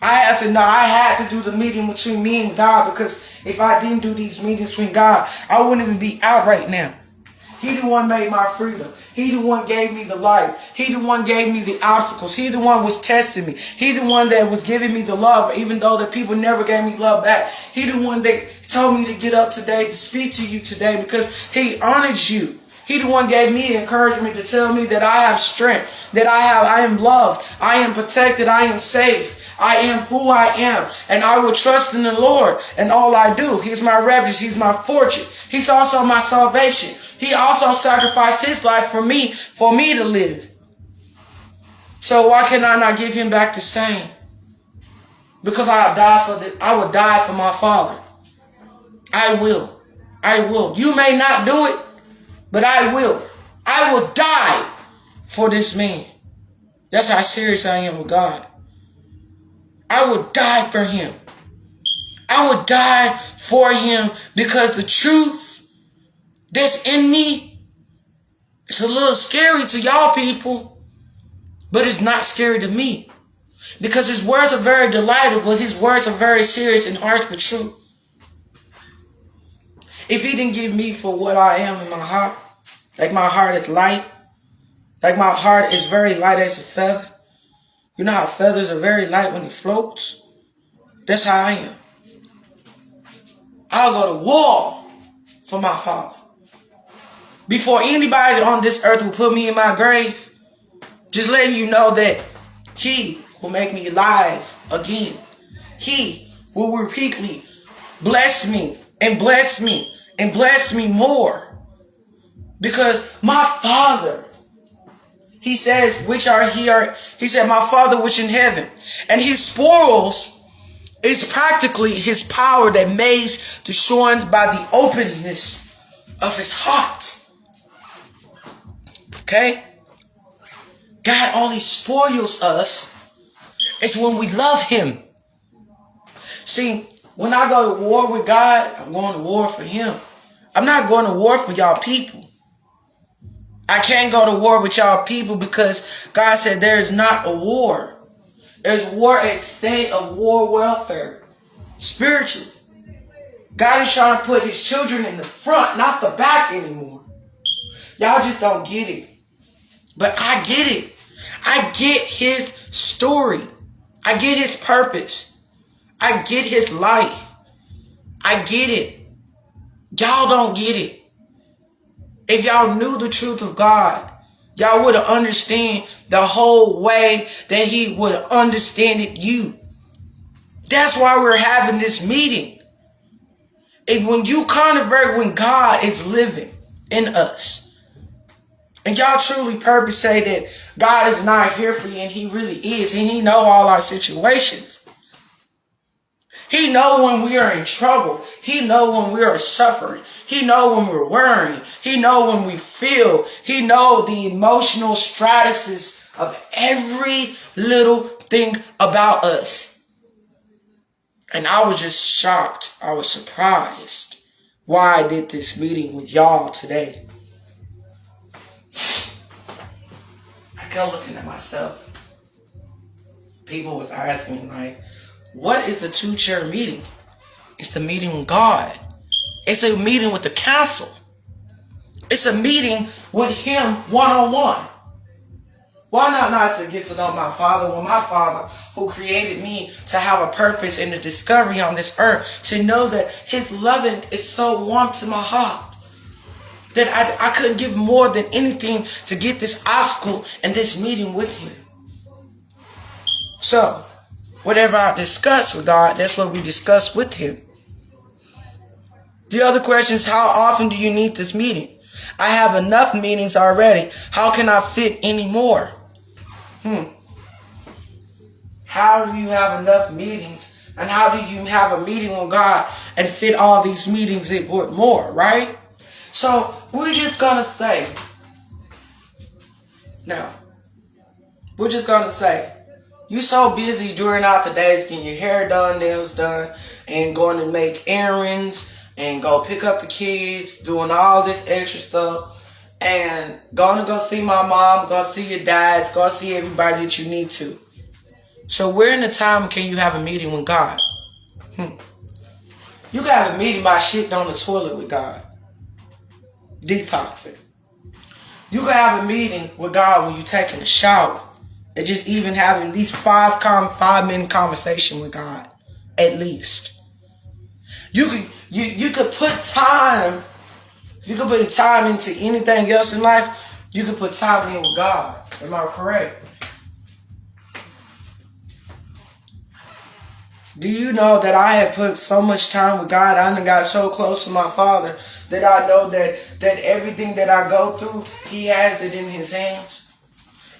I had to know, I had to do the meeting between me and God, because if I didn't do these meetings between God, I wouldn't even be out right now. He the one made my freedom. He the one gave me the life. He the one gave me the obstacles. He the one was testing me. He the one that was giving me the love, even though the people never gave me love back. He the one that told me to get up today, to speak to you today, because he honors you. He the one gave me the encouragement to tell me that I have strength, that I am loved, I am protected, I am safe. I am who I am, and I will trust in the Lord in all I do. He's my refuge. He's my fortress. He's also my salvation. He also sacrificed his life for me to live. So why can I not give him back the same? Because I would die for my Father. I will. I will. You may not do it, but I will. I will die for this man. That's how serious I am with God. I would die for him. I would die for him, because the truth that's in me, it's a little scary to y'all people, but it's not scary to me, because his words are very delightful, but his words are very serious and harsh but true. If he didn't give me for what I am in my heart, like my heart is light, like my heart is very light as a feather. You know how feathers are very light when it floats? That's how I am. I'll go to war for my Father. Before anybody on this earth will put me in my grave, just letting you know that he will make me alive again. He will repeatedly bless me and bless me and bless me more. Because my Father, he says, which are here, he said, my Father which in heaven. And his spoils is practically his power that makes the shorns by the openness of his heart. Okay? God only spoils us is when we love him. See, when I go to war with God, I'm going to war for him. I'm not going to war for y'all people. I can't go to war with y'all people, because God said there is not a war. There's war at state of war welfare. Spiritually. God is trying to put his children in the front, not the back anymore. Y'all just don't get it. But I get it. I get his story. I get his purpose. I get his life. I get it. Y'all don't get it. If y'all knew the truth of God, y'all would have understand the whole way that he would have understood you. That's why we're having this meeting. And when you convert, when God is living in us, and y'all truly purpose say that God is not here for you, and he really is, and he know all our situations. He know when we are in trouble. He know when we are suffering. He know when we're worrying. He know when we feel. He know the emotional stratus of every little thing about us. And I was just shocked. I was surprised why I did this meeting with y'all today. I kept looking at myself. People was asking me, like, what is the two-chair meeting? It's the meeting with God. It's a meeting with the council. It's a meeting with him one-on-one. Why not to get to know my Father, when my Father who created me to have a purpose and a discovery on this earth, to know that his loving is so warm to my heart that I couldn't give more than anything to get this obstacle and this meeting with him. So, whatever I discuss with God, that's what we discuss with him. The other question is, how often do you need this meeting? I have enough meetings already. How can I fit any more? how do you have enough meetings? And how do you have a meeting with God and fit all these meetings in with more, right? So we're just gonna say, now, we're just gonna say, you so busy during out the days getting your hair done, nails done, and going to make errands, and go pick up the kids, doing all this extra stuff, and going to go see my mom, go see your dads, go see everybody that you need to. So where in the time can you have a meeting with God? You can have a meeting by shitting on the toilet with God. Detoxing. You can have a meeting with God when you're taking a shower. And just even having at least 5-minute conversation with God. At least. You could put time. If you could put time into anything else in life, you could put time in with God. Am I correct? Do you know that I have put so much time with God? I done got so close to my Father that I know that everything that I go through, He has it in His hands.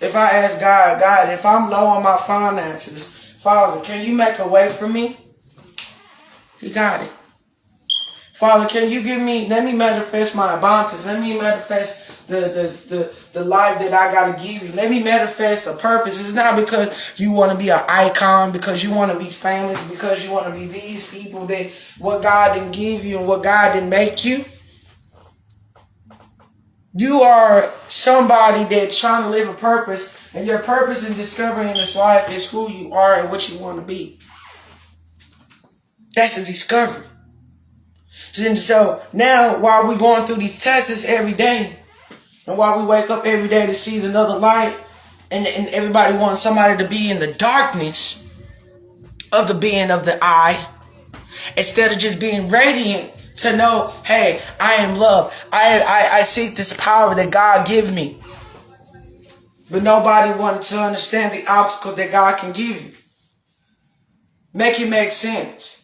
If I ask God, if I'm low on my finances, Father, can you make a way for me? He got it. Father, can you let me manifest my abundance. Let me manifest the life that I got to give you. Let me manifest a purpose. It's not because you want to be an icon, because you want to be famous, because you want to be these people that what God didn't give you and what God didn't make you. You are somebody that's trying to live a purpose, and your purpose in discovering this life is who you are and what you want to be. That's a discovery. And so now, while we're going through these tests every day, and while we wake up every day to see another light, and everybody wants somebody to be in the darkness of the being of the eye, instead of just being radiant to know, hey, I am loved. I seek this power that God give me. But nobody wanted to understand the obstacle that God can give you. Make it make sense.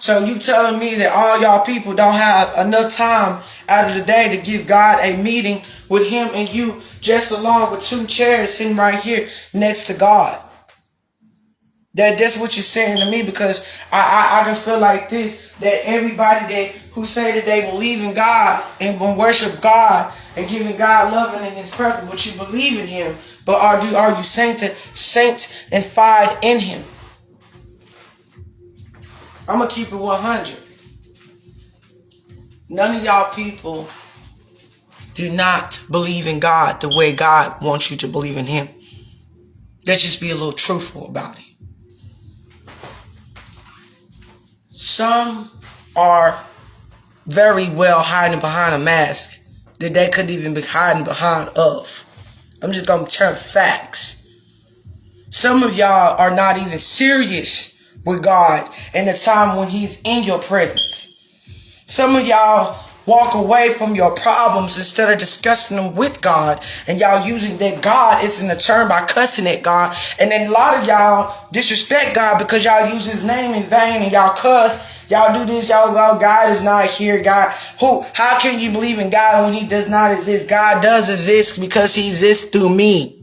So you telling me that all y'all people don't have enough time out of the day to give God a meeting with Him and you, just along with 2 chairs sitting right here next to God? That's what you're saying to me, because I can feel like this, that everybody who say that they believe in God and worship God and giving God love and His purpose, but you believe in Him, but are you sanctified in Him? I'm going to keep it 100. None of y'all people do not believe in God the way God wants you to believe in Him. Let's just be a little truthful about it. Some are very well hiding behind a mask that they couldn't even be hiding behind of. I'm just going to turn facts. Some of y'all are not even serious with God in the time when He's in your presence. Some of y'all walk away from your problems instead of discussing them with God, and y'all using that God is in the term by cussing at God. And then a lot of y'all disrespect God because y'all use His name in vain and y'all cuss. Y'all do this, y'all go, God is not here. God, how can you believe in God when He does not exist? God does exist because He exists through me.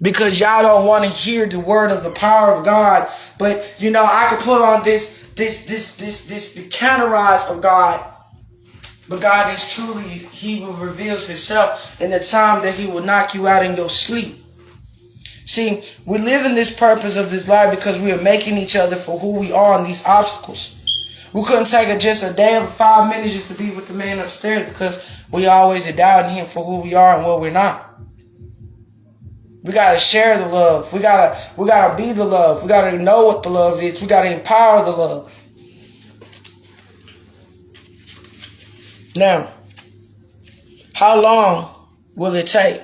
Because y'all don't want to hear the word of the power of God. But, I could put on the counter-rise of God. But God is truly, He will reveal Himself in the time that He will knock you out in your sleep. See, we live in this purpose of this life because we are making each other for who we are in these obstacles. We couldn't take just a day of 5 minutes just to be with the man upstairs, because we always are doubting Him for who we are and what we're not. We gotta share the love. We gotta be the love. We gotta know what the love is. We gotta empower the love. Now, how long will it take?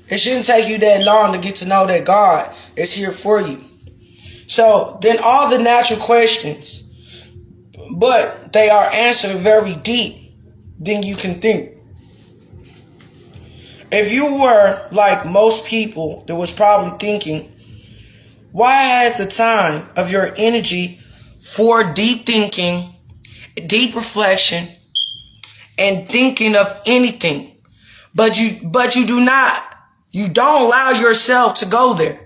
It shouldn't take you that long to get to know that God is here for you. So then all the natural questions, but they are answered very deep than you can think. If you were like most people that was probably thinking, why has the time of your energy for deep thinking, deep reflection, and thinking of anything, but you do not you don't allow yourself to go there,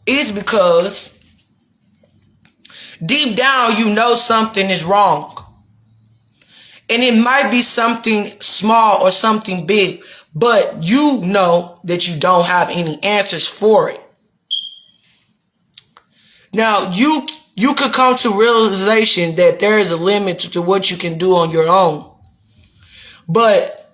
it's because deep down you know something is wrong. And it might be something small or something big, but you know that you don't have any answers for it. Now, you could come to realization that there is a limit to what you can do on your own. But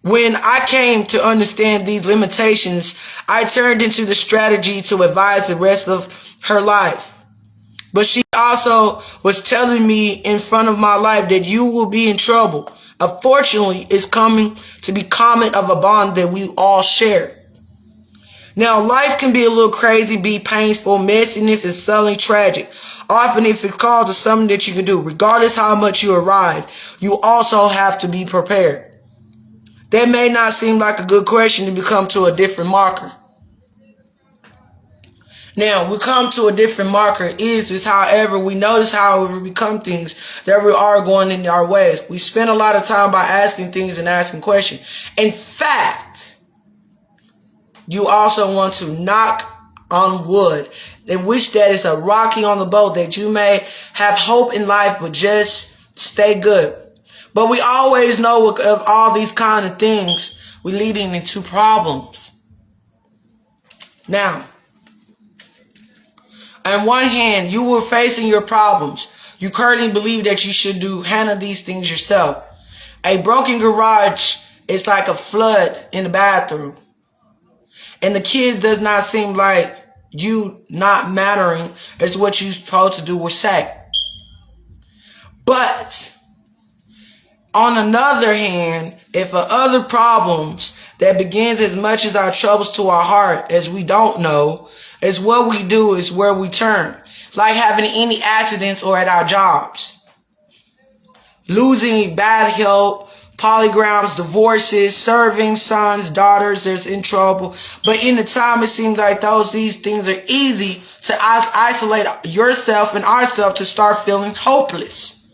when I came to understand these limitations, I turned into the strategy to advise the rest of her life. But she also was telling me in front of my life that you will be in trouble. Unfortunately, it's coming to be common of a bond that we all share. Now, life can be a little crazy, be painful, messiness, and suddenly tragic. Often, if it calls to something that you can do, regardless how much you arrive, you also have to be prepared. That may not seem like a good question to become to a different marker. Now, we come to a different marker is however, we notice however we become things that we are going in our ways. We spend a lot of time by asking things and asking questions. In fact, you also want to knock on wood and wish that it's a rocky on the boat that you may have hope in life, but just stay good. But we always know of all these kind of things, we leading into problems. Now, on one hand, you were facing your problems. You currently believe that you should handle these things yourself. A broken garage is like a flood in the bathroom. And the kid does not seem like you not mattering as what you're supposed to do or say. But on another hand, if other problems that begins as much as our troubles to our heart as we don't know, is what we do is where we turn. Like having any accidents or at our jobs. Losing bad health, polygrams, divorces, serving sons, daughters that's in trouble. But in the time it seems like these things are easy to isolate yourself and ourselves to start feeling hopeless.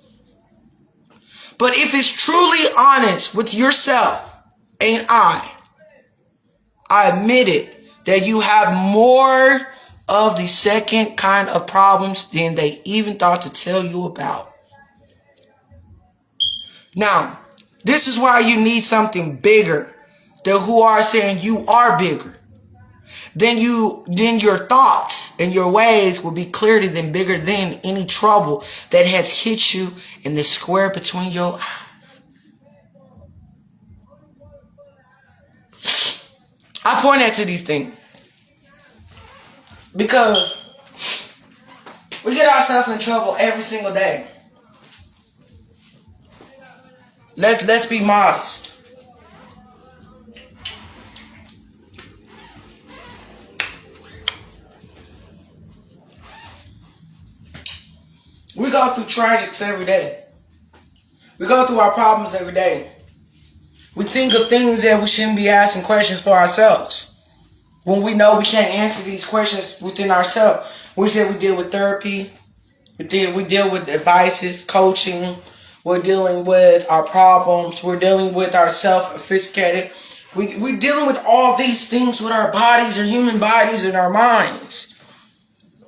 But if it's truly honest with yourself and I admit it, that you have more of the second kind of problems than they even thought to tell you about. Now, this is why you need something bigger than who are saying you are bigger. Then your thoughts and your ways will be clearer than bigger than any trouble that has hit you in the square between your eyes. I point out to these things because we get ourselves in trouble every single day. Let's be modest. We go through tragics every day. We go through our problems every day. We think of things that we shouldn't be asking questions for ourselves. When we know we can't answer these questions within ourselves. We said we deal with therapy. We deal with advices, coaching. We're dealing with our problems. We're dealing with our self-sophisticated. We're dealing with all these things with our bodies, our human bodies, and our minds.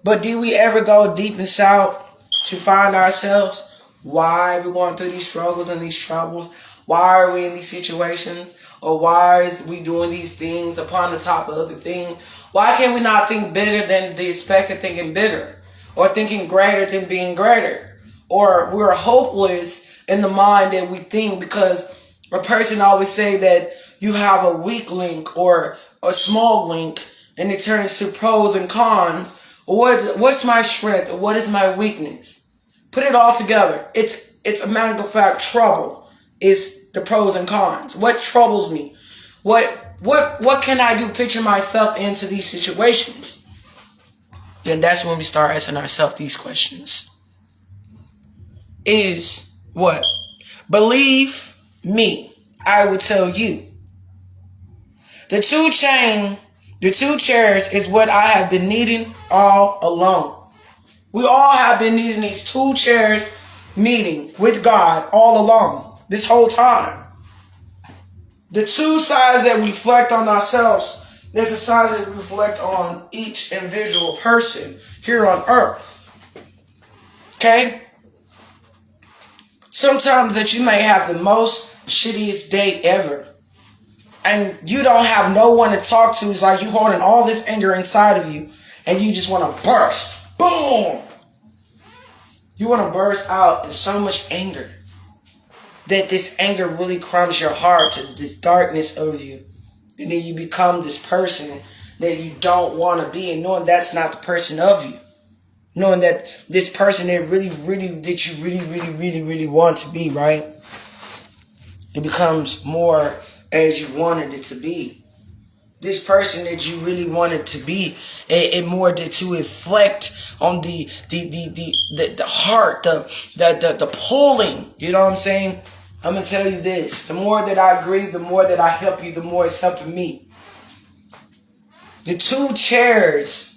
But did we ever go deep inside to find ourselves? Why are we going through these struggles and these troubles? Why are we in these situations? Or why is we doing these things upon the top of other things? Why can't we not think bigger than the expected thinking bigger? Or thinking greater than being greater? Or we're hopeless in the mind that we think because a person always say that you have a weak link or a small link and it turns to pros and cons. What's my strength? Or what is my weakness? Put it all together. It's a matter of fact, trouble is the pros and cons. What troubles me? What can I do? Picture myself into these situations. Then that's when we start asking ourselves these questions. Is what? Believe me, I will tell you. The two chairs is what I have been needing all along. We all have been needing these 2 chairs meeting with God all along. This whole time. The two sides that reflect on ourselves, there's a side that reflect on each individual person here on earth. Okay? Sometimes that you may have the most shittiest day ever. And you don't have no one to talk to. It's like you holding all this anger inside of you. And you just want to burst. Boom! You want to burst out in so much anger. That this anger really crumbs your heart to this darkness of you. And then you become this person that you don't want to be. And knowing that's not the person of you. Knowing that this person that that you really want to be, right? It becomes more as you wanted it to be. This person that you really wanted to be, it more to reflect on the heart, the pulling. You know what I'm saying? I'm gonna tell you this: the more that I grieve, the more that I help you, the more it's helping me. The two chairs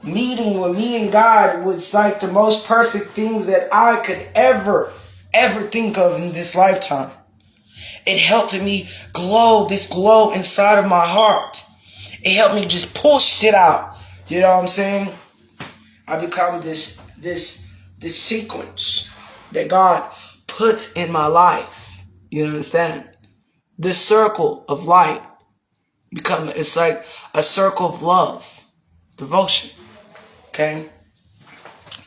meeting with me and God was like the most perfect things that I could ever think of in this lifetime. It helped me this glow inside of my heart. It helped me just push it out. You know what I'm saying? I become this sequence that God put in my life. You understand? This circle of light it's like a circle of love, devotion. Okay?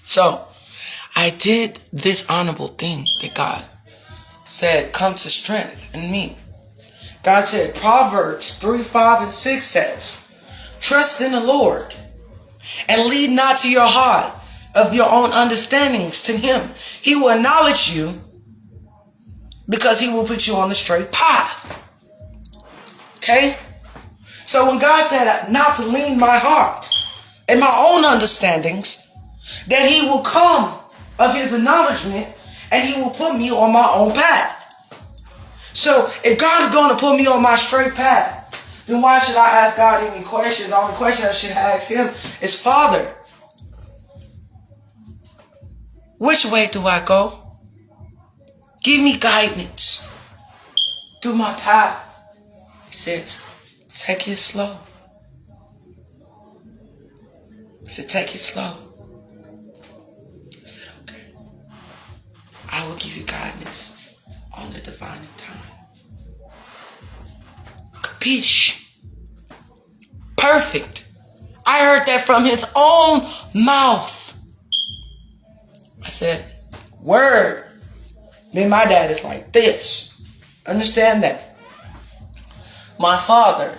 So, I did this honorable thing that God said, come to strength in me. God said, Proverbs 3, 5, and 6 says, trust in the Lord and lead not to your heart of your own understandings to him. He will acknowledge you because he will put you on the straight path. Okay? So when God said not to lean my heart and my own understandings, that he will come of his acknowledgement and he will put me on my own path. So if God's going to put me on my straight path, then why should I ask God any questions? The only question I should ask him is, Father, which way do I go? Give me guidance through my path. He says, take it slow. He said, take it slow. I said, okay. I will give you guidance on the divine time. Capiche? Perfect. I heard that from his own mouth. I said, word. Then my dad is like this. Understand that. My father,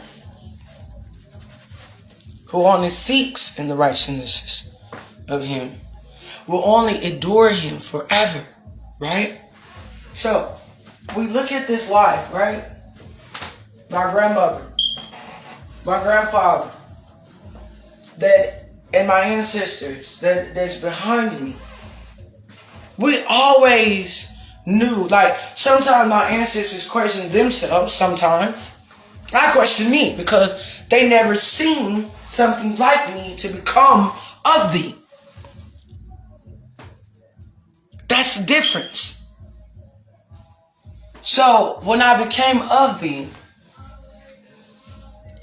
who only seeks in the righteousness of him, will only adore him forever. Right? So, we look at this life, right? My grandmother, my grandfather, and my ancestors that's behind me. We always knew, like, sometimes my ancestors questioned themselves sometimes. I question me because they never seen something like me to become of thee. That's the difference. So, when I became of thee,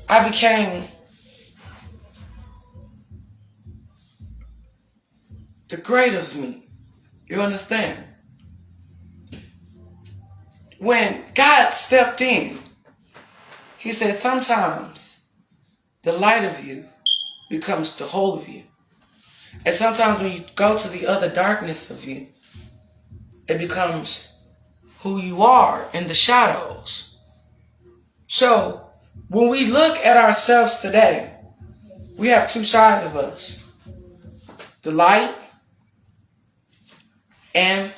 I became the great of me. You understand? When God stepped in, he said sometimes the light of you becomes the whole of you. And sometimes when you go to the other darkness of you, it becomes who you are in the shadows. So, when we look at ourselves today, we have two sides of us. The light and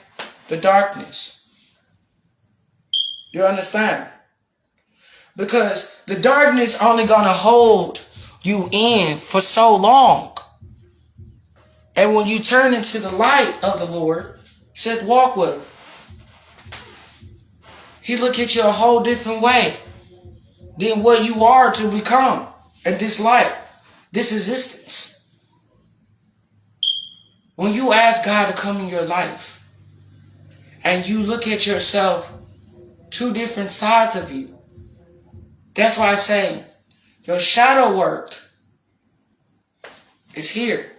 the darkness. You understand? Because the darkness only gonna hold you in for so long. And when you turn into the light of the Lord, he said, walk with him. He look at you a whole different way than what you are to become at this light, this existence. When you ask God to come in your life and you look at yourself, two different sides of you, That's why I say your shadow work is here.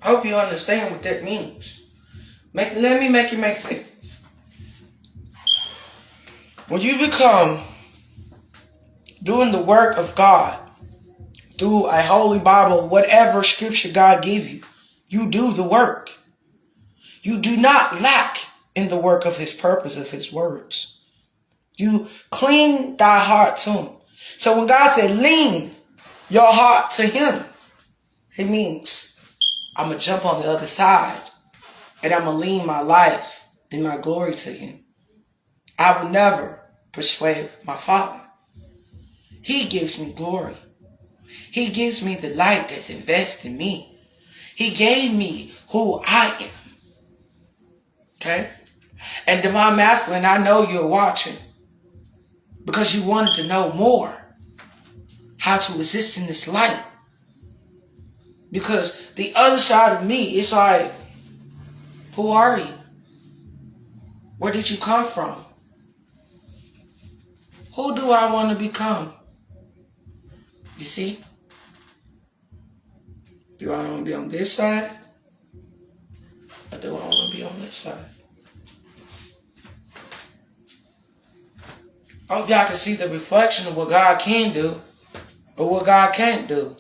I hope you understand what that means. Let me make it make sense. When you become doing the work of God through a holy Bible, whatever scripture God give you, you do the work. You do not lack in the work of his purpose, of his words. You clean thy heart to him. So when God said lean your heart to him, it means I'm going to jump on the other side and I'm going to lean my life and my glory to him. I will never persuade my Father. He gives me glory. He gives me the light that's invested in me. He gave me who I am. Okay? And Divine Masculine, I know you're watching because you wanted to know more how to exist in this light. Because the other side of me, it's like, who are you? Where did you come from? Who do I want to become? You see? Do I want to be on this side? Or do I want to be on this side? I hope y'all can see the reflection of what God can do or what God can't do.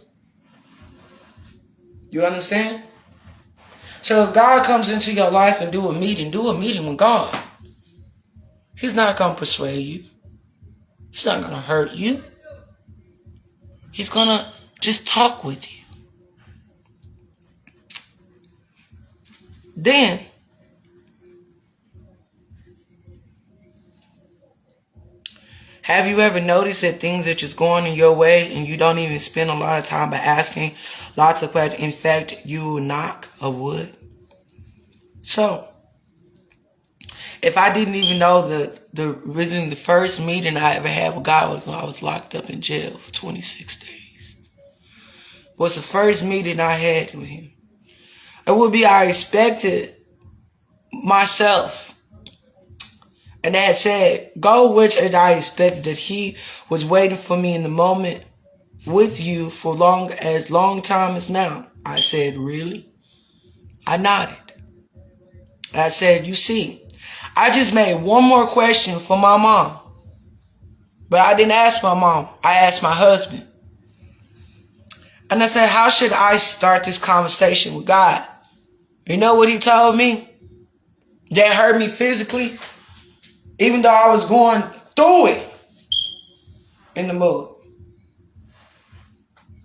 You understand? So if God comes into your life and do a meeting with God. He's not going to persuade you. He's not going to hurt you. He's going to just talk with you. Then, have you ever noticed that things are just going in your way and you don't even spend a lot of time by asking lots of questions? In fact, you will knock a wood. So, if I didn't even know the first meeting I ever had with God was when I was locked up in jail for 26 days. Was the first meeting I had with him. It would be I expected myself. And that said, go which I expected that he was waiting for me in the moment with you for long time as now. I said, really? I nodded. I said, you see, I just made one more question for my mom. But I didn't ask my mom. I asked my husband. And I said, how should I start this conversation with God? You know what he told me? That hurt me physically. Even though I was going through it in the mood.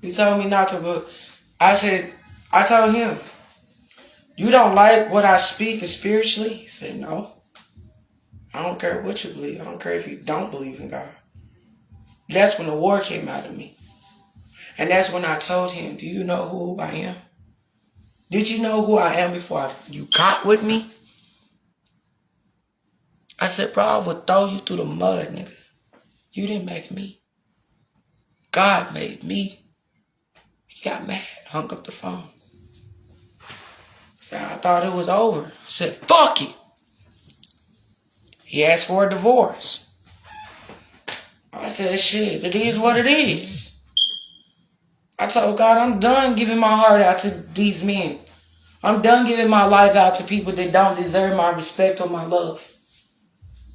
He told me not to, but I told him, you don't like what I speak spiritually? He said, no. I don't care what you believe. I don't care if you don't believe in God. That's when the war came out of me. And that's when I told him, do you know who I am? Did you know who I am before you got with me? I said, bro, I would throw you through the mud, nigga. You didn't make me. God made me. He got mad, hung up the phone. Said, I thought it was over. I said, fuck it. He asked for a divorce. I said, shit, it is what it is. I told God, I'm done giving my heart out to these men. I'm done giving my life out to people that don't deserve my respect or my love.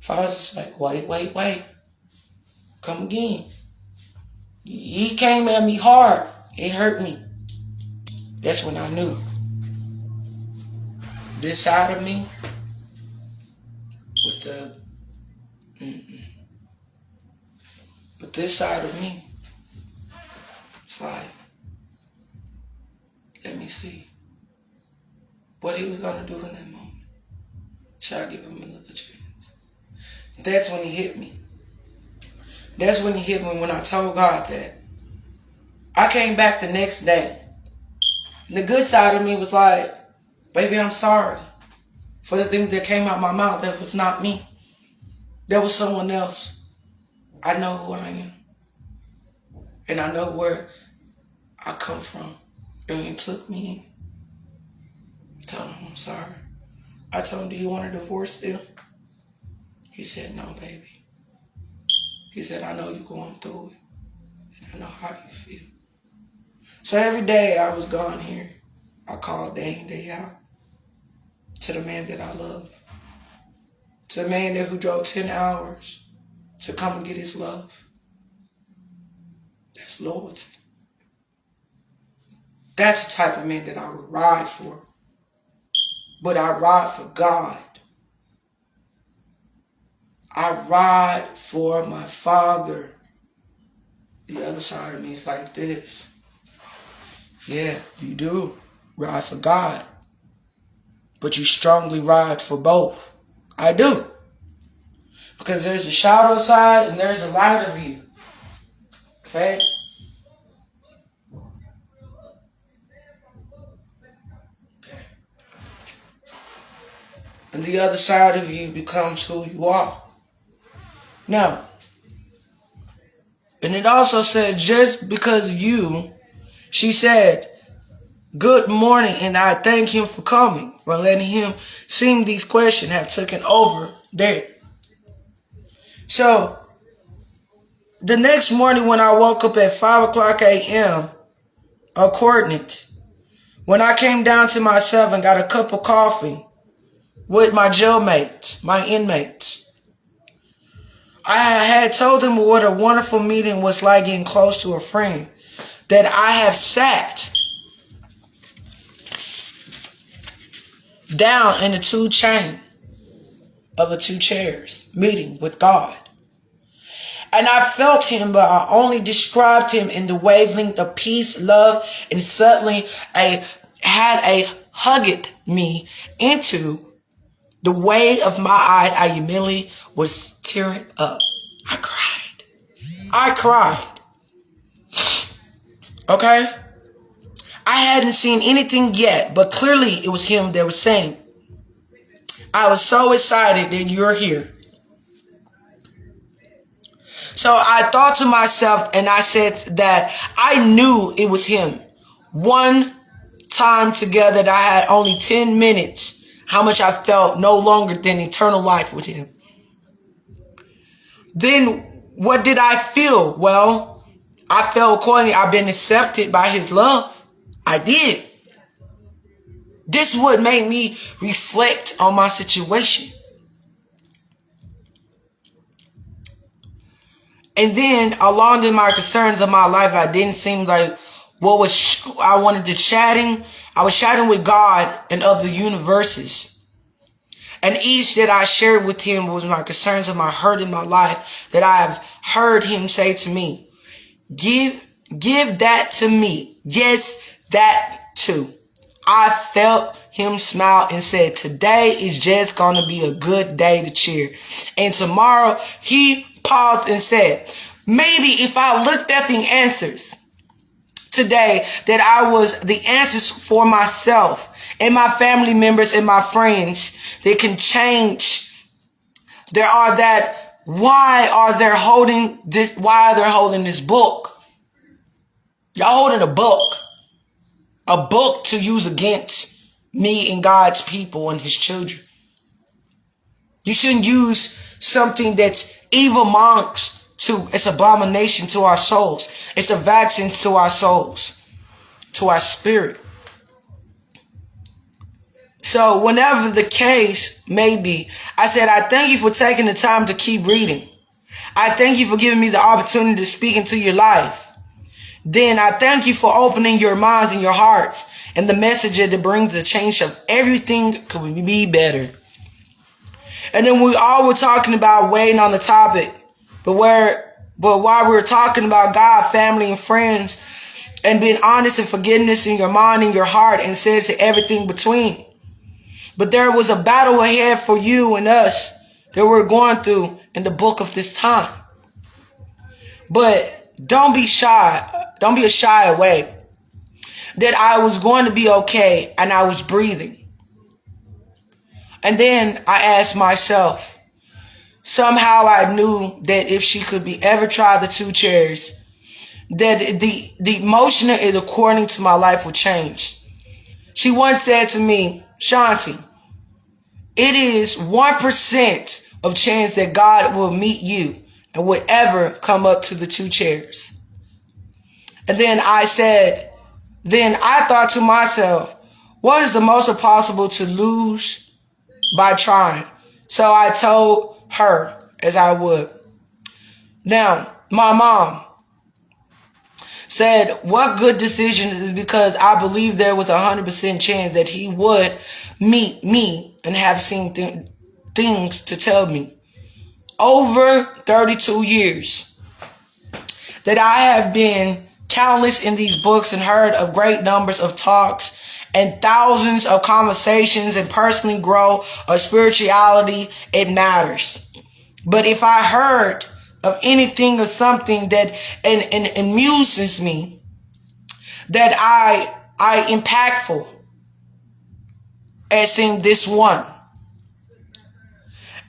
Father's just like, wait. Come again. He came at me hard. It hurt me. That's when I knew. This side of me was the... But this side of me, it's like, let me see what he was going to do in that moment. Should I give him another chance? That's when he hit me. That's when he hit me when I told God that. I came back the next day. And the good side of me was like, baby, I'm sorry for the things that came out my mouth. That was not me. That was someone else. I know who I am. And I know where I come from. And he took me in. I told him I'm sorry. I told him, do you want a divorce still? He said, no, baby. He said, I know you're going through it, and I know how you feel. So every day I was gone here, I called day in, day out to the man that I love, to the man who drove 10 hours to come and get his love. That's loyalty. That's the type of man that I would ride for. But I ride for God. I ride for my Father. The other side of me is like this. Yeah, you do ride for God. But you strongly ride for both. I do. Because there's a shadow side and there's a light of you. Okay? Okay. And the other side of you becomes who you are. Now, and it also said, just because she said, good morning, and I thank him for coming, for letting him seem these questions have taken over there. So, the next morning when I woke up at 5 o'clock a.m., when I came down to myself and got a cup of coffee with my jail mates, my inmates, I had told them what a wonderful meeting was like getting close to a friend that I have sat down in the 2 chain of the 2 chairs meeting with God. And I felt him, but I only described him in the wavelength of peace, love, and suddenly hugged me into the wave of my eyes. I immediately was tearing up. I cried. Okay? I hadn't seen anything yet, but clearly it was him that was saying, I was so excited that you're here. So I thought to myself, and I said that I knew it was him. One time together that I had only 10 minutes, how much I felt no longer than eternal life with him. Then what did I feel? Well, I felt accordingly. I've been accepted by his love. I did. This would make me reflect on my situation. And then along in my concerns of my life, I didn't seem like I wanted to chatting. I was chatting with God and other universes. And each that I shared with him was my concerns of my hurt in my life that I have heard him say to me, give that to me. Yes, that too. I felt him smile and said, today is just going to be a good day to cheer. And tomorrow he paused and said, maybe if I looked at the answers today, that I was the answers for myself and my family members and my friends that can change. Why are they holding this book? Y'all holding a book to use against me and God's people and his children. You shouldn't use something that's evil monks it's abomination to our souls. It's a vaccine to our souls, to our spirit. So whenever the case may be, I said, I thank you for taking the time to keep reading. I thank you for giving me the opportunity to speak into your life. Then I thank you for opening your minds and your hearts and the message that brings the change of everything could be better. And then we all were talking about waiting on the topic. But while we were talking about God, family, and friends, and being honest and forgiveness in your mind and your heart, and said to everything between. But there was a battle ahead for you and us that we're going through in the book of this time. But don't be shy. Don't be a shy away. That I was going to be okay and I was breathing. And then I asked myself, somehow I knew that if she could be ever try the 2 chairs, that the emotion according to my life would change. She once said to me, Shanti, it is 1% of chance that God will meet you and would ever come up to the 2 chairs. And then I thought to myself, what is the most impossible to lose by trying? So I told her as I would. Now, my mom said, what good decision is this? Because I believe there was 100% chance that he would meet me and have seen things to tell me. Over 32 years that I have been countless in these books and heard of great numbers of talks and thousands of conversations and personally grow of spirituality, it matters. But if I heard of anything or something that amuses me, that I impactful, as in this one.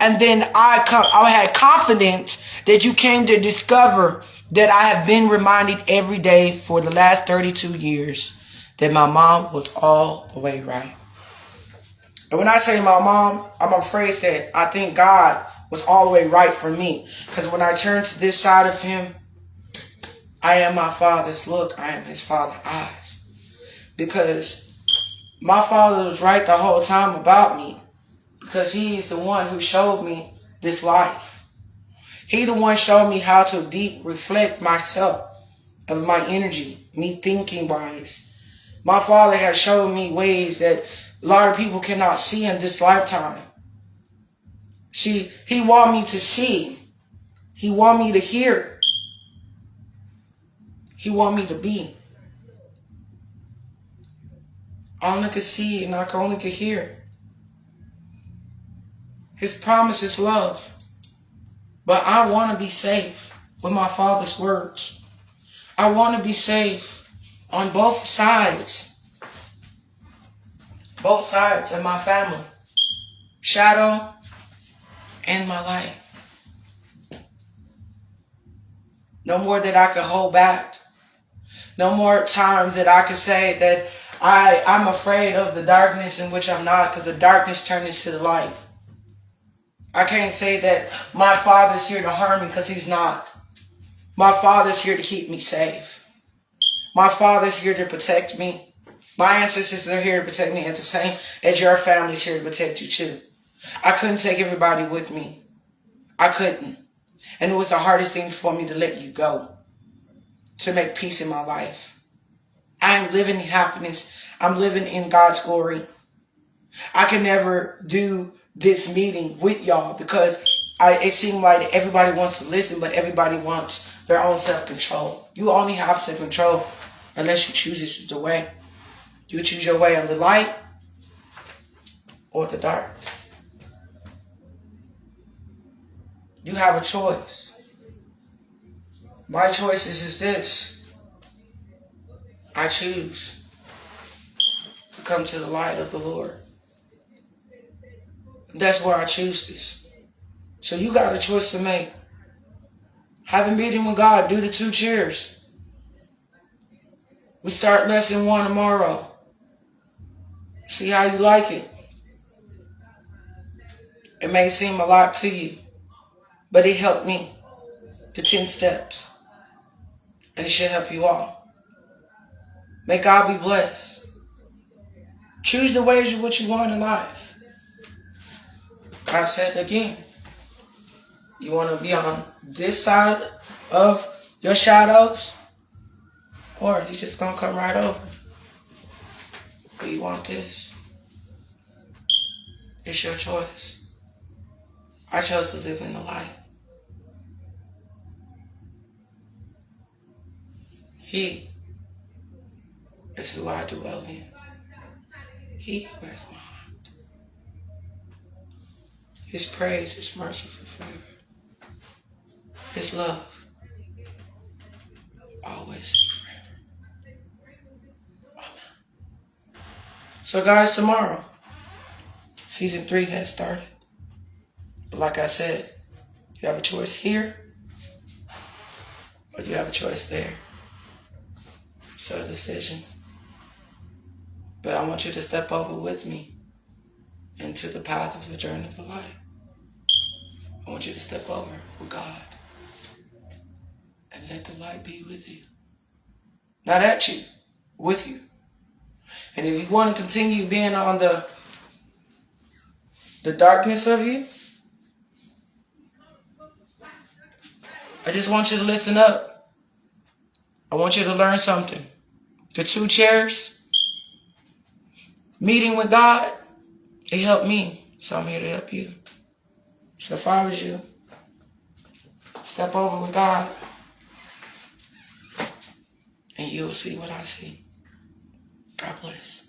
And then I had confidence that you came to discover that I have been reminded every day for the last 32 years that my mom was all the way right. And when I say my mom, I'm afraid that I think God was all the way right for me. Because when I turn to this side of him, I am my father's look. I am his father's eyes. Because my father was right the whole time about me. Because he is the one who showed me this life. He the one showed me how to deep reflect myself of my energy, me thinking wise. My father has shown me ways that a lot of people cannot see in this lifetime. See, he want me to see. He want me to hear. He want me to be. I only can see and I only can hear. His promise is love. But I want to be safe with my father's words. I want to be safe on both sides. Both sides of my family. Shadow and my light. No more that I could hold back. No more times that I could say that I'm afraid of the darkness in which I'm not, because the darkness turned into the light. I can't say that my father's here to harm me, because he's not. My father's here to keep me safe. My father's here to protect me. My ancestors are here to protect me, at the same as your family's here to protect you too. I couldn't take everybody with me. I couldn't. And it was the hardest thing for me to let you go. To make peace in my life. I am living in happiness. I'm living in God's glory. I can never do this meeting with y'all because it seemed like everybody wants to listen, but everybody wants their own self-control. You only have self-control unless you choose this is the way. You choose your way on the light or the dark. You have a choice. My choice is this. I choose to come to the light of the Lord. That's where I choose this. So you got a choice to make. Have a meeting with God. Do the 2 chairs. We start lesson 1 tomorrow. See how you like it. It may seem a lot to you, but it helped me. The 10 steps. And it should help you all. May God be blessed. Choose the ways of what you want in life. I said again, you want to be on this side of your shadows, or you just going to come right over. But you want this. It's your choice. I chose to live in the light. He is who I dwell in. He who has my heart. His praise is merciful forever. His love always be forever. Amen. So guys, tomorrow, season 3 has started. But like I said, you have a choice here, or you have a choice there. It's a decision. But I want you to step over with me into the path of the journey of life. I want you to step over with God and let the light be with you. Not at you, with you. And if you want to continue being on the darkness of you, I just want you to listen up. I want you to learn something. The 2 chairs, meeting with God, it helped me. So I'm here to help you. So if I was you, step over with God and you'll see what I see. God bless.